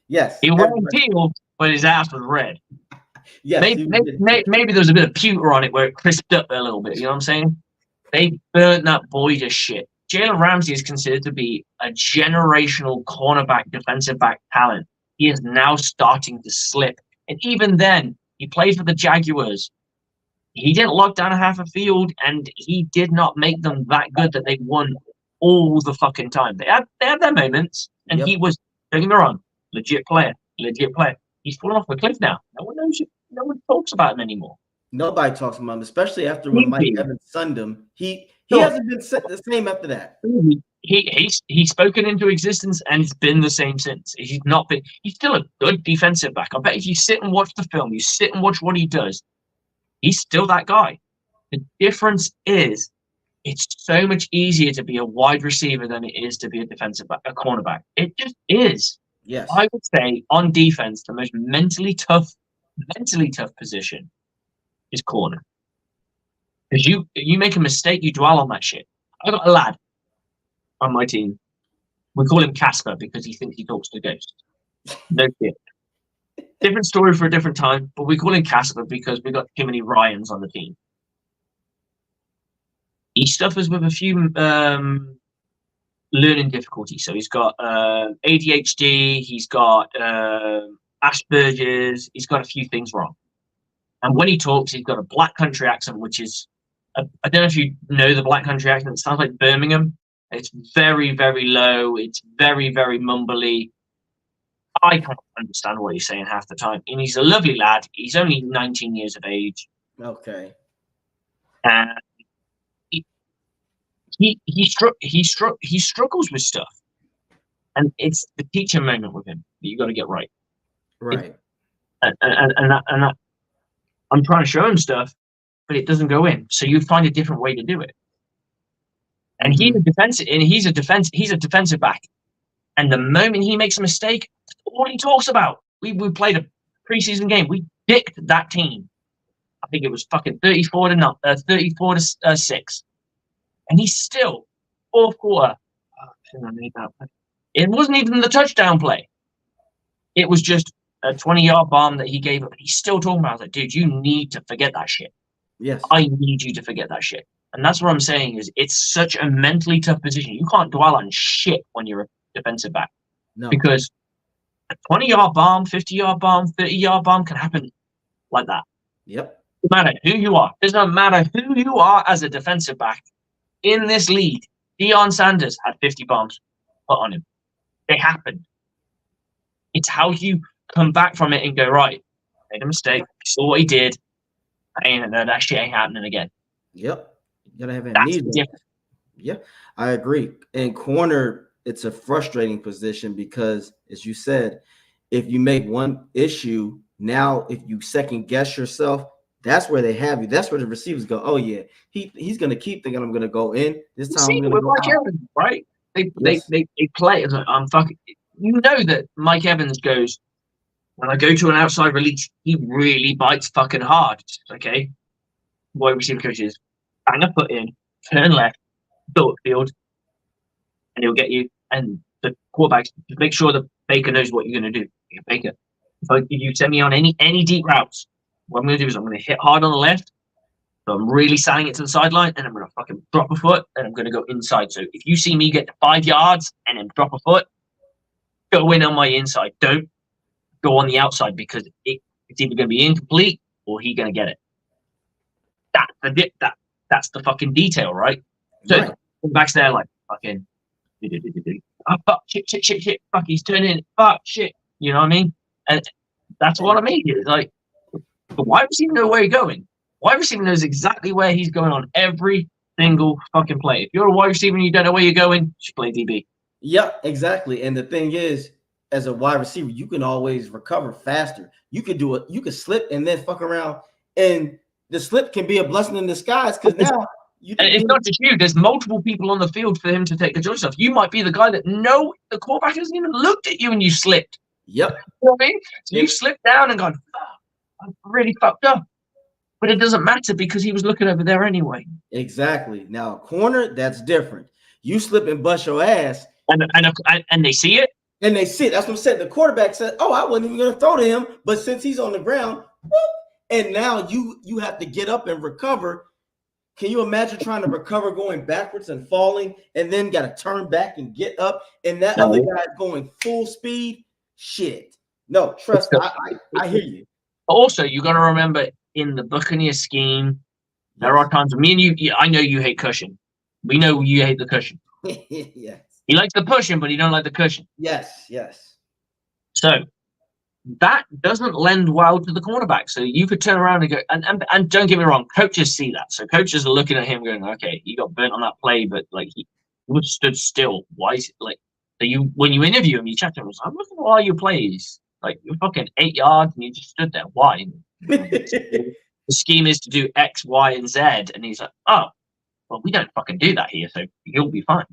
Yes. He wasn't peeled, but his ass was red. Yes. Maybe there was a bit of pewter on it where it crisped up a little bit. You know what I'm saying? They burnt that boy to shit. Jalen Ramsey is considered to be a generational cornerback, defensive back talent. He is now starting to slip. And even then, he played for the Jaguars. He didn't lock down half a field, and he did not make them that good that they won all the fucking time. They had their moments, and he was, don't get me wrong, legit player. He's fallen off a cliff now. No one knows it. No one talks about him anymore. Nobody talks about him, especially after when Mike Evans sunned him. He hasn't been the same after that. He's spoken into existence, and it's been the same since. He's not been. He's still a good defensive back. I bet if you sit and watch the film, you sit and watch what he does, he's still that guy. The difference is, it's so much easier to be a wide receiver than it is to be a defensive back, a cornerback. It just is. Yes. I would say on defense, the most mentally tough position is corner. Because you make a mistake, you dwell on that shit. I got a lad on my team. We call him Casper because he thinks he talks to ghosts. No shit. Different story for a different time, but we call him Casper because we got too many Ryans on the team. He suffers with a few learning difficulties. So he's got ADHD, he's got Asperger's, he's got a few things wrong. And when he talks, he's got a black country accent, which is, I don't know if you know the black country accent. It sounds like Birmingham. It's very, very low. It's very, very mumbly. I can't understand what he's saying half the time. And he's a lovely lad. He's only 19 years of age. Okay. And he struggles with stuff. And it's the teacher moment with him that you got to get right. Right. And I'm trying to show him stuff, but it doesn't go in. So you find a different way to do it. And he's a defensive back. And the moment he makes a mistake, that's all he talks about. We played preseason game. We picked that team. I think it was fucking 34 to 6. And he's still, fourth quarter. Oh, shouldn't have made that play. It wasn't even the touchdown play. It was just a 20-yard bomb that he gave up. He's still talking about it. Dude, you need to forget that shit. Yes. I need you to forget that shit. And that's what I'm saying is it's such a mentally tough position. You can't dwell on shit when you're a defensive back. No. Because a 20-yard bomb, 50-yard bomb, 30-yard bomb can happen like that. Yep. No matter who you are. It doesn't matter who you are as a defensive back. In this league, Deion Sanders had 50 bombs put on him. They happened. It's how you come back from it and go, right, made a mistake, saw what he did, and that shit ain't happening again. Yep. You gotta have That's amnesia. different. Yeah, I agree. And corner, it's a frustrating position because, as you said, if you make one issue, now if you second guess yourself, that's where they have you. That's where the receivers go, oh yeah, he's gonna keep thinking I'm gonna go in. This time I'm gonna with go Mike out. Evans, right? They Yes. play as I'm fucking. You know that Mike Evans goes, when I go to an outside release, he really bites fucking hard. Okay, wide receiver coaches, bang a foot in, turn left, go upfield, and he'll get you. And the quarterbacks, just make sure that Baker knows what you're going to do. Baker, if you send me on any deep routes, what I'm going to do is I'm going to hit hard on the left. So I'm really selling it to the sideline, and I'm going to fucking drop a foot, and I'm going to go inside. So if you see me get to 5 yards and then drop a foot, go in on my inside. Don't go on the outside because it's either going to be incomplete or he's going to get it. That's the fucking detail, right? So Right. back's there like fucking oh, fuck, shit, fuck, he's turning, fuck, shit. You know what I mean? And that's what I mean. It's like, the wide receiver know where he's going. Wide receiver knows exactly where he's going on every single fucking play. If you're a wide receiver and you don't know where you're going, you should play DB. Yep, exactly. And the thing is, as a wide receiver, you can always recover faster. You could do it. You could slip and then fuck around, and the slip can be a blessing in disguise because now you. And it's not just you. There's multiple people on the field for him to take the choice off. You might be the guy that the quarterback hasn't even looked at you and you slipped. Yep. You know what I mean? So you slipped down and gone, I'm really fucked up. But it doesn't matter because he was looking over there anyway. Exactly. Now, corner, that's different. You slip and bust your ass. And they see it. And they see it. That's what I'm saying. The quarterback said, oh, I wasn't even going to throw to him. But since he's on the ground, whoop, and now you have to get up and recover. Can you imagine trying to recover going backwards and falling and then got to turn back and get up? And that other guy's going full speed? Shit. No, trust me. I hear you. Also, you got to remember in the Buccaneers scheme, there are times, me and you, I know you hate cushion. We know you hate the cushion. Yes. He likes the pushing, but he don't like the cushion. Yes. So that doesn't lend well to the cornerback. So you could turn around and go, and don't get me wrong, coaches see that. So coaches are looking at him going, okay, he got burnt on that play, but like he stood still. Why is it like, so you, when you interview him, you chat to him, I'm looking at all your plays. Like you're fucking 8 yards and you just stood there. Why? The scheme is to do X, Y, and Z. And he's like, oh, well, we don't fucking do that here. So you'll be fine.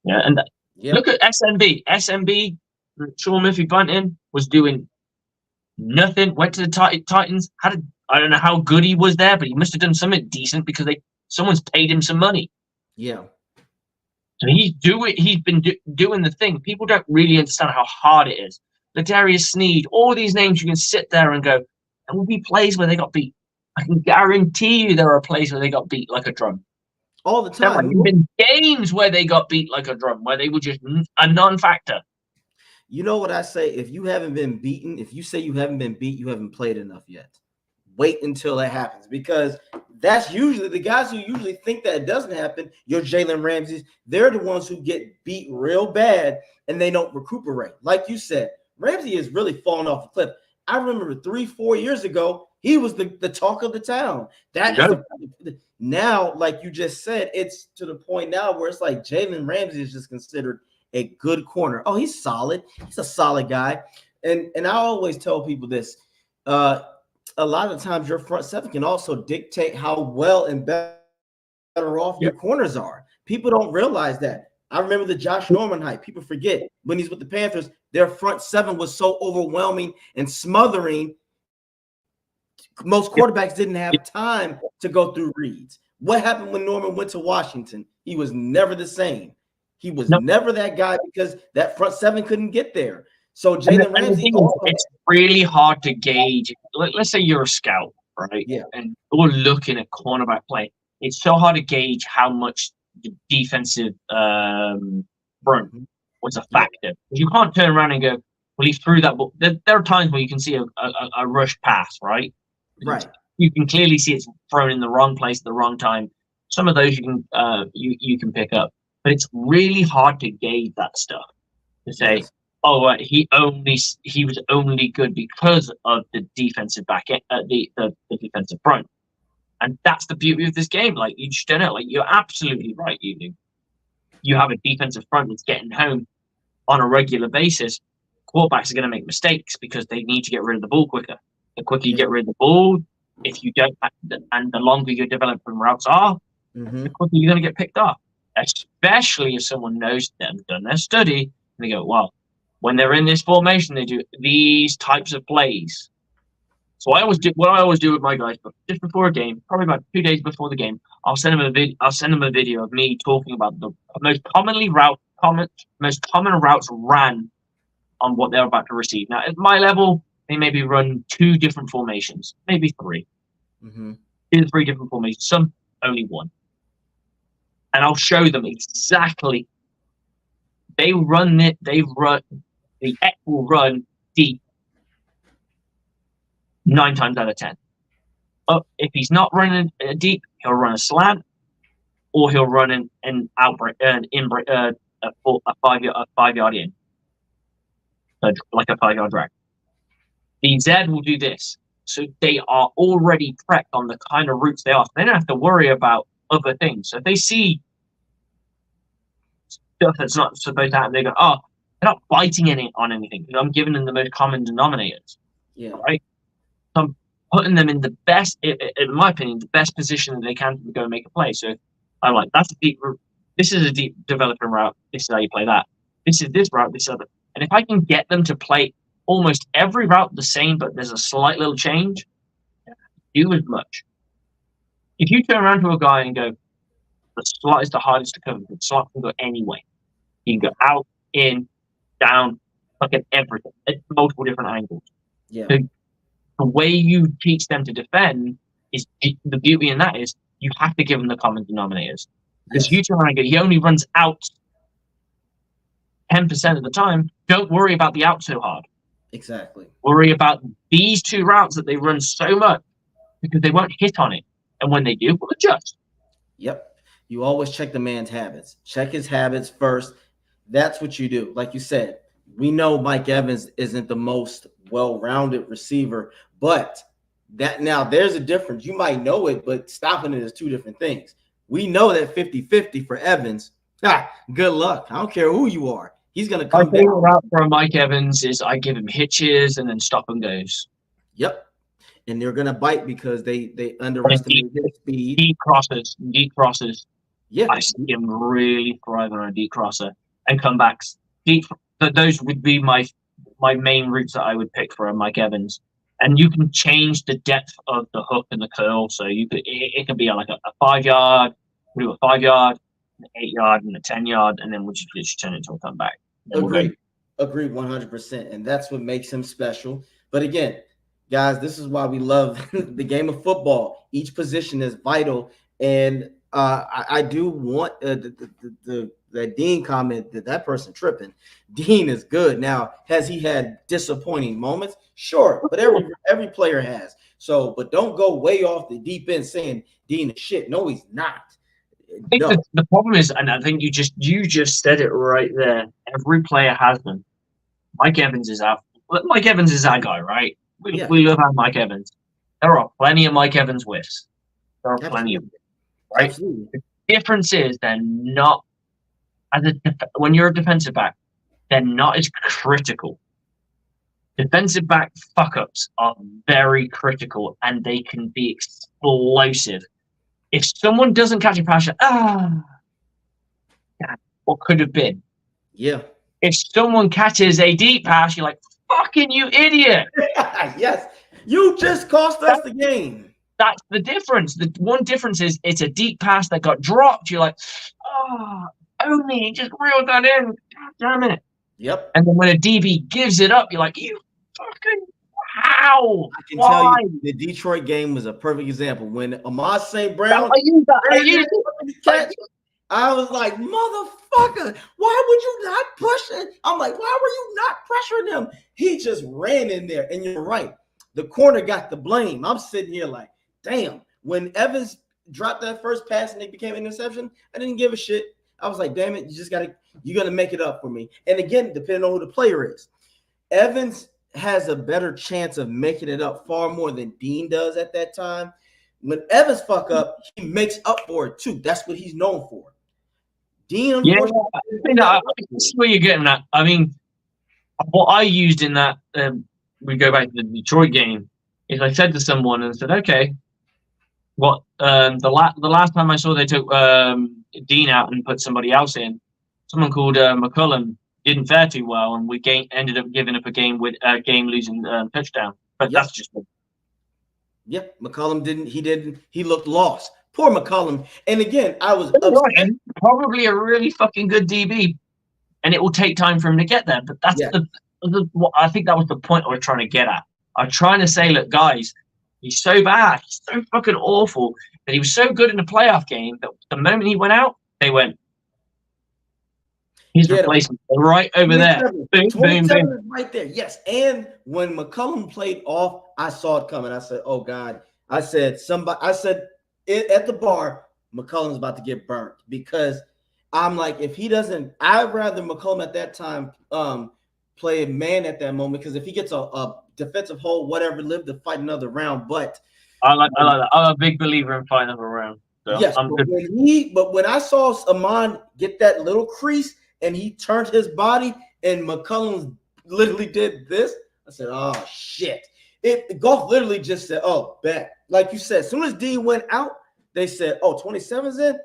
Yeah. And look at SMB. SMB, Sean Murphy Bunting was doing nothing. Went to the Titans. I don't know how good he was there, but he must have done something decent because someone's paid him some money. Yeah. So he's been doing the thing. People don't really understand how hard it is. Ladarius Sneed, all these names you can sit there and go, there will be plays where they got beat. I can guarantee you there are plays where they got beat like a drum. All the There time. have been games where they got beat like a drum, where they were just a non-factor. You know what I say? If you haven't been beaten, if you say you haven't been beat, you haven't played enough yet. Wait until that happens because that's usually the guys who usually think that it doesn't happen. Your Jalen Ramseys, they're the ones who get beat real bad and they don't recuperate. Like you said, Ramsey is really falling off a cliff. I remember 3-4 years ago, he was the talk of the town. Now, like you just said, it's to the point now where it's like Jalen Ramsey is just considered a good corner. Oh, he's solid. He's a solid guy. And I always tell people this. A lot of times your front seven can also dictate how well and better off your corners are. People don't realize that. I remember the Josh Norman hype. People forget when he's with the Panthers, their front seven was so overwhelming and smothering. Most quarterbacks didn't have time to go through reads. What happened when Norman went to Washington? He was never the same. He was never that guy because that front seven couldn't get there. So Jalen Ramsey, it's really hard to gauge. Let's say you're a scout, right? Yeah. And you're looking at cornerback play. It's so hard to gauge how much the defensive front was a factor. You can't turn around and go, well, he threw that ball. There are times where you can see a rush pass, right? Right. You can clearly see it's thrown in the wrong place at the wrong time. Some of those you can pick up, but it's really hard to gauge that stuff. To say, he was only good because of the defensive back end, the defensive front. And that's the beauty of this game. Like, you just don't know. Like, you're absolutely right, you have a defensive front that's getting home on a regular basis. Quarterbacks are going to make mistakes because they need to get rid of the ball quicker. The quicker you get rid of the ball, if you don't, and the longer your development routes are, the quicker you're going to get picked off. Especially if someone knows them, done their study, and they go, well, when they're in this formation, they do these types of plays. So what I always do with my guys, but just before a game, probably about 2 days before the game, I'll send them a video of me talking about the most common routes ran on what they're about to receive. Now, at my level, they maybe run 2 different formations, maybe 3. 2 to 3 different formations, some only 1. And I'll show them exactly. The X will run deep 9 times out of 10. If he's not running deep, he'll run a slant, or he'll run an outbreak, a 5-yard in, like a 5-yard drag. The Z will do this, so they are already prepped on the kind of routes they are. So they don't have to worry about other things. So if they see stuff that's not supposed to happen, they go, "Oh, they're not biting on anything." Because I'm giving them the most common denominators. Yeah. Right. So I'm putting them in the best, in my opinion, the best position that they can to go and make a play. So I'm like, that's a deep route. This is a deep developing route. This is how you play that. This is this route. This is other. And if I can get them to play almost every route the same, but there's a slight little change, do as much. If you turn around to a guy and go, the slot is the hardest to cover. The slot can go anyway. You can go out, in, down, look at everything at multiple different angles. Yeah. So the way you teach them to defend is the beauty in that is you have to give them the common denominators. Because you turn around and go, he only runs out 10% of the time. Don't worry about the out so hard. Exactly. Worry about these 2 routes that they run so much because they won't hit on it. And when they do, we'll adjust. Yep. You always check the man's habits. Check his habits first. That's what you do. Like you said, we know Mike Evans isn't the most well-rounded receiver, but that now there's a difference. You might know it, but stopping it is 2 different things. We know that 50-50 for Evans. Good luck. I don't care who you are. He's going to come down. My favorite route for Mike Evans is I give him hitches and then stop and goes. Yep. And they're going to bite because they underestimate his speed. Deep crosses. Yeah. I see him really thrive on a deep crosser and comebacks. Those would be my main routes that I would pick for Mike Evans. And you can change the depth of the hook and the curl. So it can be like a 5-yard, we do a 5-yard, an 8-yard, and a 10-yard, and then we'll just turn it into a comeback. Agreed 100%. And that's what makes him special. But again, guys, this is why we love the game of football. Each position is vital. And I do want the Dean comment that person tripping. Dean is good. Now, has he had disappointing moments? Sure, but every player has. So, but don't go way off the deep end saying Dean is shit. No, he's not. I think the problem is, and I think you just said it right there. Every player has them. Mike Evans is our guy, right? We love our Mike Evans. There are plenty of Mike Evans whiffs. There are plenty of them, right? Absolutely. The difference is they're not when you're a defensive back, they're not as critical. Defensive back fuck-ups are very critical and they can be explosive. If someone doesn't catch a pass, what could have been. Yeah. If someone catches a deep pass, you're like, fucking you idiot. Yes. You just cost us the game. That's the difference. The one difference is it's a deep pass that got dropped. You're like, oh, only he just reeled that in. God damn it. Yep. And then when a DB gives it up, you're like, you fucking how? I can Why? tell you the Detroit game was a perfect example. When Ahmad St. Brown I was like, motherfucker, why would you not push it? I'm like, why were you not pressuring him? He just ran in there. And you're right. The corner got the blame. I'm sitting here like, damn. When Evans dropped that first pass and it became an interception, I didn't give a shit. I was like, damn it, you gotta make it up for me. And again, depending on who the player is. Evans has a better chance of making it up far more than Dean does at that time. When Evans fuck up, he makes up for it too. That's what he's known for. Dean, I see where you're getting at. I mean, what I used in that, we go back to the Detroit game, is I said to someone and said, okay, what the last time I saw they took Dean out and put somebody else in, someone called McCullum didn't fare too well, and we ended up giving up a game with game-losing touchdown. But that's just it. Yep, McCullum didn't. He looked lost. Poor McCullum. And again, I was upset. Probably a really fucking good DB, and it will take time for him to get there. But that's I think that was the point I was trying to get at. I'm trying to say, look, guys, he's so bad, he's so fucking awful, that he was so good in the playoff game that the moment he went out, they went, he's replacement right over there. Boom, boom, boom. Right there. Yes. And when McCullum played off, I saw it coming. I said, oh God. I said at the bar, McCullum's about to get burnt, because I'm like, if he doesn't, I'd rather McCullum at that time play a man at that moment, because if he gets a defensive hold, whatever, live to fight another round. But I like that. I'm a big believer in fighting another round. So yes, but when I saw Amon get that little crease and he turned his body and McCullum literally did this, I said, oh shit. Golf literally just said, oh, bet. Like you said, as soon as D went out, they said, oh, 27's in?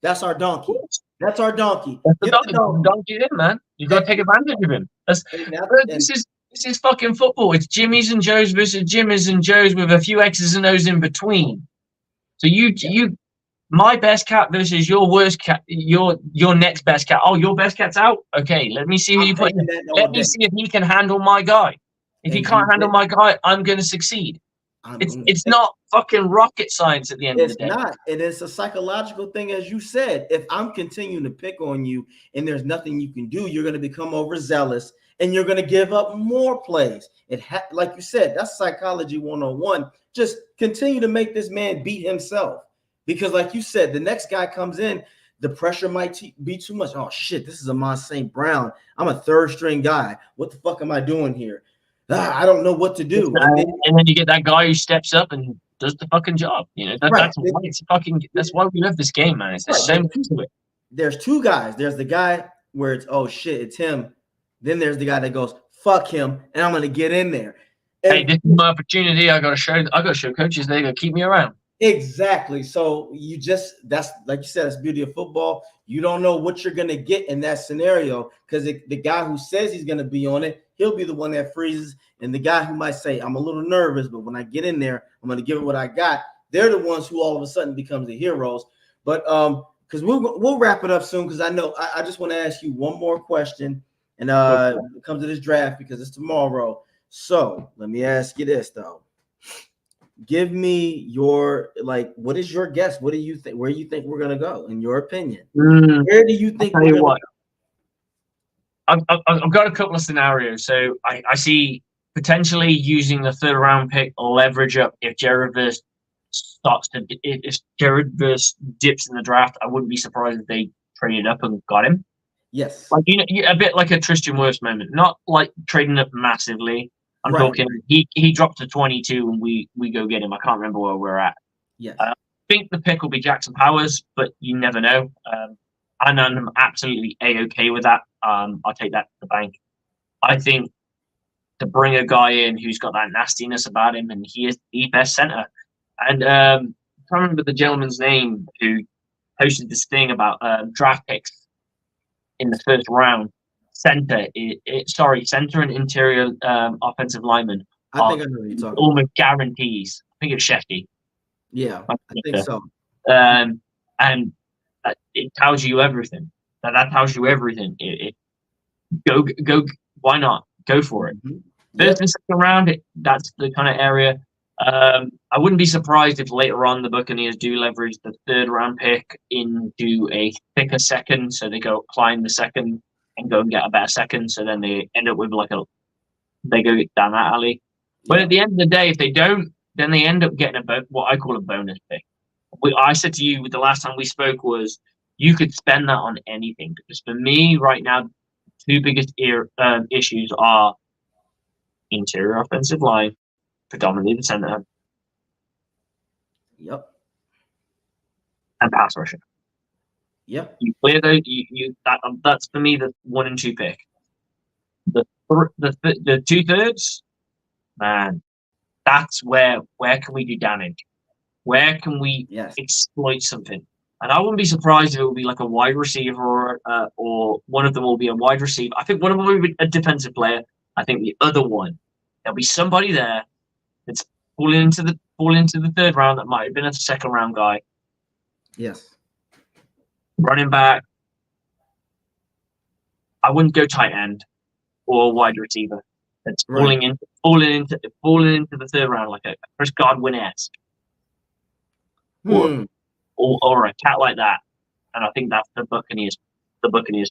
That's our donkey. That's our donkey. That's the donkey in, man. You got to take advantage of him. This is fucking football. It's Jimmy's and Joe's versus Jimmy's and Joe's with a few X's and O's in between. So my best cat versus your worst cat, your next best cat. Oh, your best cat's out? Okay, let me see who you put in. Let me see if he can handle my guy. If he can't handle my guy, I'm going to succeed. It's not fucking rocket science at the end of the day. It's not. And it's a psychological thing, as you said. If I'm continuing to pick on you and there's nothing you can do, you're going to become overzealous and you're going to give up more plays. Like you said, that's psychology 101. Just continue to make this man beat himself. Because like you said, the next guy comes in, the pressure might be too much. Oh, shit, this is Amon St. Brown. I'm a third string guy. What the fuck am I doing here? I don't know what to do. And then you get that guy who steps up and does the fucking job. You know, that's why we love this game, man. It's the same to it. There's two guys. There's the guy where it's, oh shit, it's him. Then there's the guy that goes, fuck him, and I'm gonna get in there. And hey, this is my opportunity. I gotta show coaches they gotta keep me around. Exactly. So that's like you said, that's the beauty of football. You don't know what you're gonna get in that scenario, because the guy who says he's gonna be on it, he'll be the one that freezes. And the guy who might say, I'm a little nervous, but when I get in there, I'm gonna give it what I got. They're the ones who all of a sudden becomes the heroes. But because we'll wrap it up soon, because I know I just want to ask you one more question, and it comes to this draft because it's tomorrow. So let me ask you this though. Give me your, what is your guess? What do you think? Where you think we're gonna go, in your opinion? Where do you think we're gonna go? I've got a couple of scenarios. So I see potentially using the third round pick leverage up if Jared Verse if Jared Verse dips in the draft. I wouldn't be surprised if they traded up and got him. Yes, like a bit like a Tristan Wirfs moment, not like trading up massively. I'm talking he dropped to 22 and we go get him. I can't remember where we're at. Yes. I think the pick will be Jackson Powers, but you never know. And I'm absolutely A-okay with that. I'll take that to the bank. I think to bring a guy in who's got that nastiness about him, and he is the best center. And I can't remember the gentleman's name who posted this thing about draft picks. in the first round, center and interior offensive linemen I think I know what you're talking almost about. guarantees. I think it's Shefty. Yeah, I think so. And it tells you everything. That tells you everything. Go. Why not? Go for it. Mhm. First Yep. and second round, that's the kind of area. I wouldn't be surprised if later on the Buccaneers do leverage the third round pick into a thicker second, so they go climb the second and go and get a better second. So then they end up with they go down that alley. But at the end of the day, if they don't, then they end up getting what I call a bonus pick. I said to you the last time we spoke was you could spend that on anything. Because for me right now, the two biggest issues are interior offensive line, predominantly the center, Yep. and pass rusher. Yep. You clear those. That's for me the 1 and 2 pick. The 2/3, man. That's where can we do damage? Where can we exploit something? And I wouldn't be surprised if it would be like a wide receiver or one of them will be a wide receiver. I think one of them will be a defensive player. I think the other one, there'll be somebody there that's falling into the third round that might have been a second round guy. Yes. Running back. I wouldn't go tight end or wide receiver. That's falling into the third round like a Chris Godwin-esque. Or a cat like that. And I think that's the Buccaneers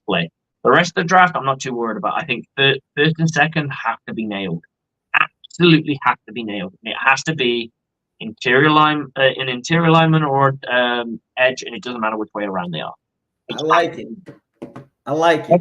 play. The rest of the draft, I'm not too worried about. I think first and second have to be nailed. Absolutely have to be nailed. It has to be an interior lineman or edge, and it doesn't matter which way around they are. I like it.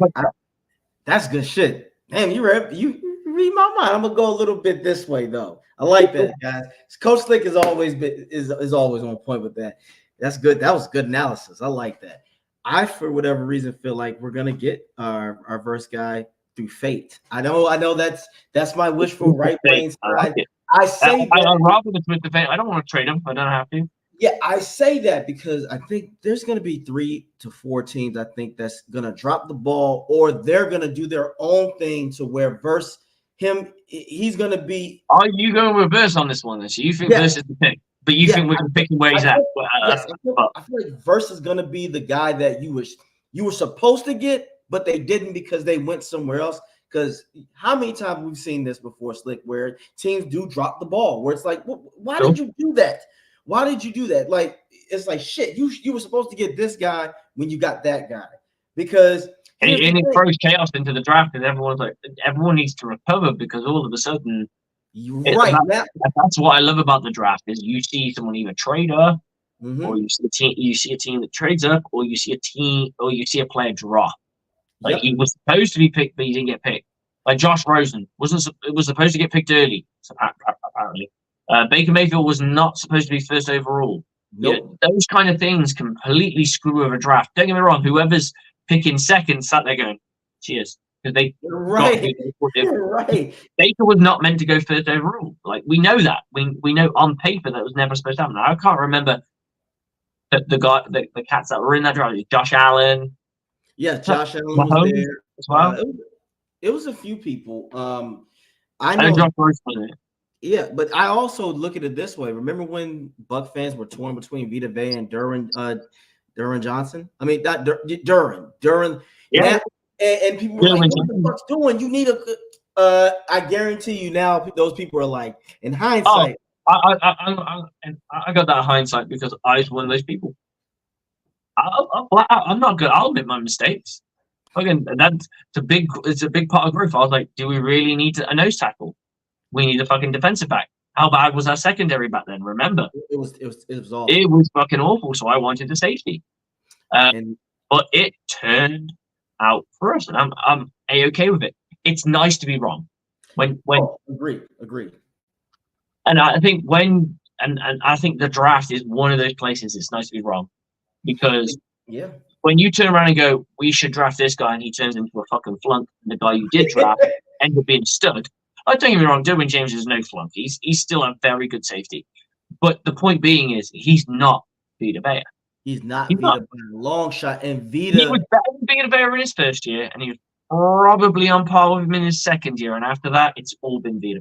That's good shit. Damn, you read my mind. I'm gonna go a little bit this way though. I like that, guys. Coach Slick has always been is always on point with that. That's good. That was good analysis. I like that. I, for whatever reason, feel like we're gonna get our verse guy through fate. I know that's my wishful right brain side. I say I'd rather with the fate. I don't want to trade him. I don't have to. Yeah, I say that because I think there's going to be 3 to 4 teams. I think that's going to drop the ball, or they're going to do their own thing to where verse him. He's going to be. Are you going reverse on this one? Then? So you think verse is the pick, but you think we can pick him where he's at? I feel like verse is going to be the guy that you were supposed to get, but they didn't because they went somewhere else. Because how many times we've seen this before, Slick, where teams do drop the ball, where it's like, why did you do that? Why did you do that? Like, it's like, shit, you were supposed to get this guy when you got that guy. Because and it throws chaos into the draft because everyone needs to recover because all of a sudden that's what I love about the draft is you see someone either trade up or you see a team that trades up or you see a player drop. Like he was supposed to be picked, but he didn't get picked. Like Josh Rosen was supposed to get picked early, apparently. Baker Mayfield was not supposed to be first overall. Nope. Those kind of things completely screw over a draft. Don't get me wrong. Whoever's picking second sat there going, cheers. Because they Baker was not meant to go first overall. Like we know that. We know on paper that was never supposed to happen. Now, I can't remember the cats that were in that draft. Josh Allen. Yeah, Josh Allen was there as well. It was a few people. I know Josh Rosen was there. Yeah, but I also look at it this way. Remember when Buck fans were torn between Vita Vea and Duran Johnson? I mean, not Duran. Yeah. And people were like, what the fuck's doing? You need I guarantee you now those people are like, in hindsight. I got that hindsight because I was one of those people. I'm not good. I'll admit my mistakes. Again, it's a big part of growth. I was like, do we really need a nose tackle? We need a fucking defensive back. How bad was our secondary back then? Remember, it was awful. It was fucking awful. So I wanted a safety, but it turned out for us, and I'm a-okay with it. It's nice to be wrong. Agreed. And I think I think the draft is one of those places it's nice to be wrong because when you turn around and go, we should draft this guy, and he turns into a fucking flunk, and the guy you did draft ends up being a stud. Don't get me wrong, Derwin James is no flunk. He's still a very good safety. But the point being is he's not Vita Vea. He's not He's Vita not. by a long shot. And He Vita, was better than Vita in his first year, and he was probably on par with him in his second year. And after that, it's all been Vita.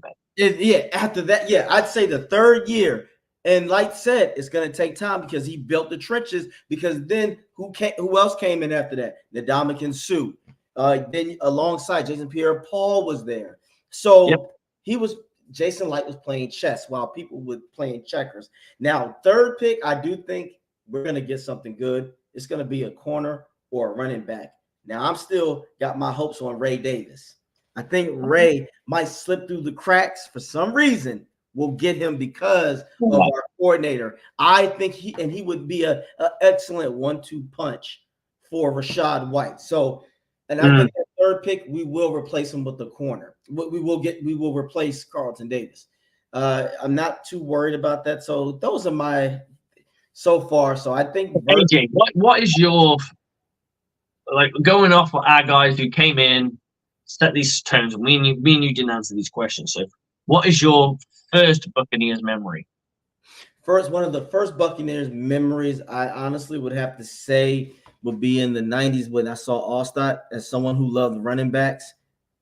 after that, I'd say the third year. And like said, it's going to take time because he built the trenches. Because then who else came in after that? Ndamukong Suh. Then alongside Jason Pierre-Paul was there. So Jason Light was playing chess while people were playing checkers. Now, third pick, I do think we're going to get something good. It's going to be a corner or a running back. Now, I'm still got my hopes on Ray Davis. I think Ray might slip through the cracks for some reason. We'll get him because of our coordinator. I think he would be an excellent 1-2 punch for Rachaad White. So, and I think that third pick, we will replace him with the corner. We will replace Carlton Davis. I'm not too worried about that. So those are my so far. So I think AJ, what is your going off of our guys who came in, set these terms? Me and you didn't answer these questions. So what is your first Buccaneers memory? One of the first Buccaneers memories, I honestly would have to say, would be in the 90s when I saw Allstott as someone who loved running backs.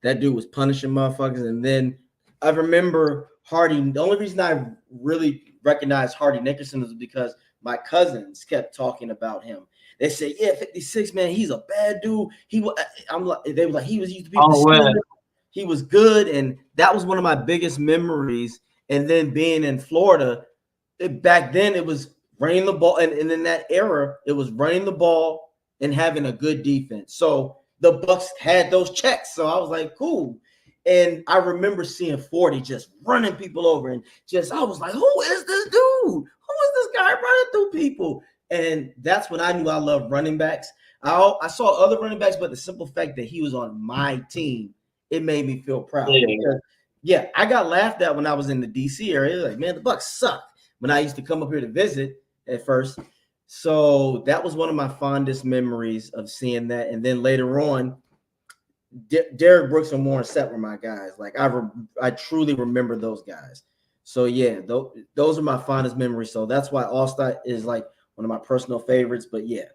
That dude was punishing motherfuckers. And then I remember Hardy. The only reason I really recognized Hardy Nickerson is because my cousins kept talking about him. They said, 56, man, he's a bad dude. They were like, he used to be he was good. And that was one of my biggest memories. And then being in Florida, back then it was running the ball. And in that era, it was running the ball and having a good defense. So the Bucs had those checks. So I was like, cool. And I remember seeing 40 just running people over. And I was like, who is this dude? Who is this guy running through people? And that's when I knew I loved running backs. I saw other running backs, but the simple fact that he was on my team, it made me feel proud. Yeah, I got laughed at when I was in the DC area. Like, man, the Bucs suck. When I used to come up here to visit at first. So that was one of my fondest memories of seeing that. And then later on, Derek Brooks and Warren Sapp were my guys. Like I truly remember those guys. So yeah, those are my fondest memories. So that's why Allstott is like one of my personal favorites. But yeah,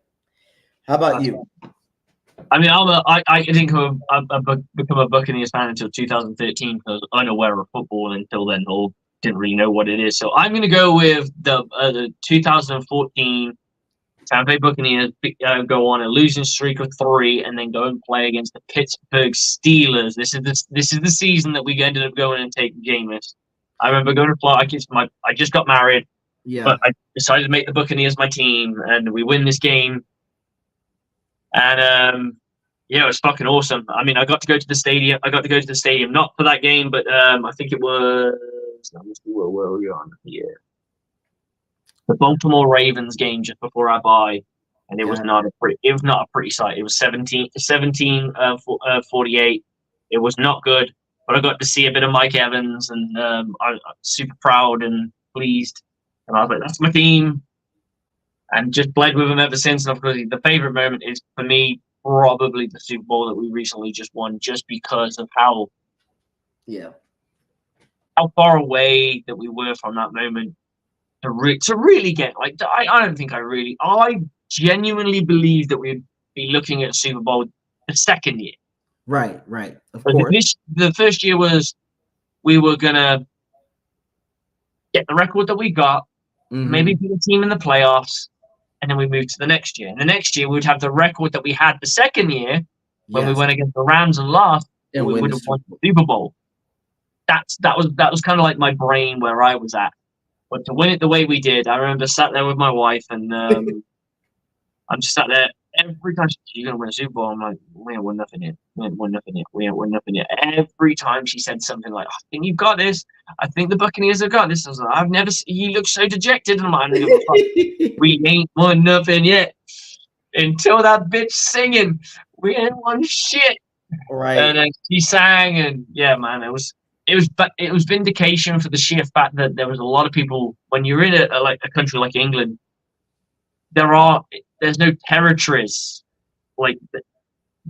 how about you? I mean, I didn't become a Buccaneers fan until 2013 because I know where of football until then, or didn't really know what it is. So I'm going to go with the 2014 Tampa Bay Buccaneers go on a losing streak of 3 and then go and play against the Pittsburgh Steelers. This is the season that we ended up going and taking Jameis. I remember going to Florida. I just got married, but I decided to make the Buccaneers my team, and we win this game. And it was fucking awesome. I mean, I got to go to the stadium. Not for that game, but I think it was. Where were we on here? The Baltimore Ravens game just before I buy, and it was not a pretty sight. It was 17-48. It was not good, but I got to see a bit of Mike Evans, and I'm super proud and pleased. And I was like, that's my team, and just bled with him ever since. And of course, the favorite moment is for me probably the Super Bowl that we recently just won, just because of how far away that we were from that moment. To really get I genuinely believe that we'd be looking at Super Bowl the second year. Right. Of course. The first year was we were gonna get the record that we got, maybe be a team in the playoffs, and then we moved to the next year. And the next year we'd have the record that we had the second year when we went against the Rams and lost, and we would have won the Super Bowl. That was kind of like my brain where I was at. But to win it the way we did, I remember sat there with my wife, and I'm just sat there every time she's going to win a Super Bowl. I'm like, we ain't won nothing yet. Every time she said something like, I think you've got this. I think the Buccaneers have got this. I was like, you look so dejected. And I'm like, we ain't won nothing yet. Until that bitch singing, we ain't won shit. Right. And she sang, and yeah, man, it was vindication for the sheer fact that there was a lot of people when you're in a country like England. There's no territories. Like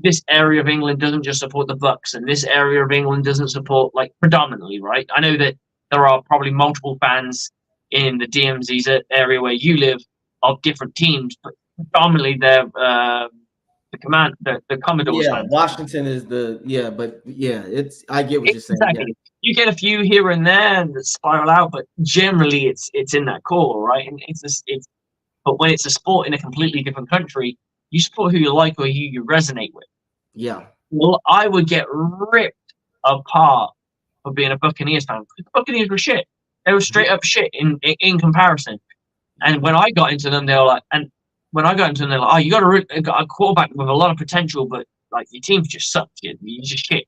this area of England doesn't just support the Bucs, and this area of England doesn't support predominantly, right? I know that there are probably multiple fans in the DMZ area where you live of different teams, but predominantly they're the Commodores Yeah, fans. Washington is it's I get what you're saying. Exactly. You get a few here and there that spiral out, but generally it's in that core, right? And but when it's a sport in a completely different country, you support who you like or who you resonate with. Yeah. Well, I would get ripped apart for being a Buccaneers fan. The Buccaneers were shit. They were straight up shit in comparison. And when I got into them, they were like, oh, you got a quarterback with a lot of potential, but like your team just sucks. You just shit.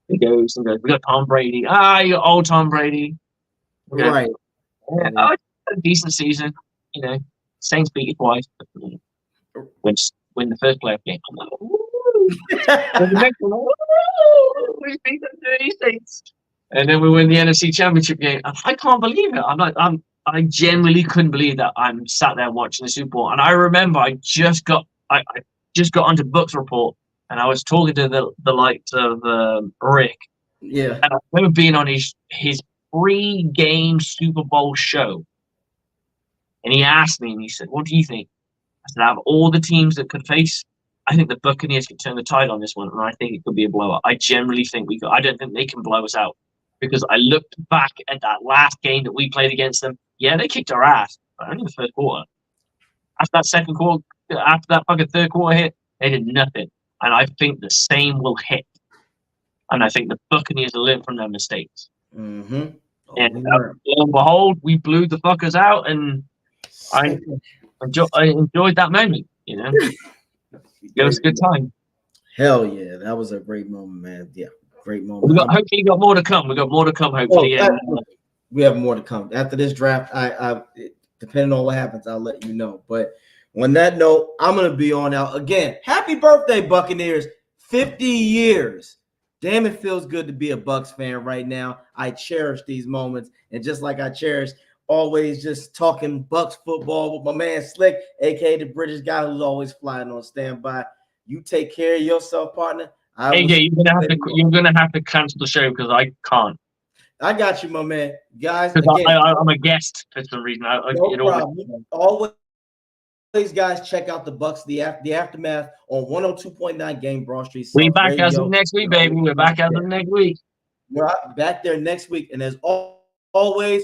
He goes and goes, we got Tom Brady. You got old Tom Brady. Okay. Right. Yeah, a decent season. You know, Saints beat it twice. But, win the first playoff game. I'm like, the next one, we beat the dirty Saints. And then we win the NFC Championship game. I can't believe it. I genuinely couldn't believe that I'm sat there watching the Super Bowl. And I remember I just got onto Bucs Report, and I was talking to the likes of Rick. Yeah. And I remember being on his pre-game Super Bowl show. And he asked me, and he said, what do you think? I said, out of all the teams that could face, I think the Buccaneers could turn the tide on this one, and I think it could be a blowout. I generally think I don't think they can blow us out, because I looked back at that last game that we played against them. Yeah, they kicked our ass, but only the first quarter. After that second quarter, after that fucking third quarter hit, they did nothing. And I think the same will hit. And I think the Buccaneers will learn from their mistakes. Mm-hmm. And lo and behold, we blew the fuckers out, and I enjoyed that moment, you know. It was a good time. Hell yeah, that was a great moment, man. Yeah, great moment. Hopefully, you got more to come. We got more to come. Hopefully, we have more to come after this draft. I depending on what happens, I'll let you know. But on that note, I'm gonna be on out again. Happy birthday, Buccaneers! 50 years. Damn, it feels good to be a Bucs fan right now. I cherish these moments, and just like I cherish always just talking Bucs football with my man Slick, aka the British guy who's always flying on standby. You take care of yourself, partner. AJ, you're gonna have to cancel the show because I can't. I got you, my man. Guys, I'm a guest for some reason. No problem. Always, guys, check out the Bucs, the aftermath on 102.9 Game Broad Street. We back as of next week, baby. We're back as of next week. We're back there next week, and as always,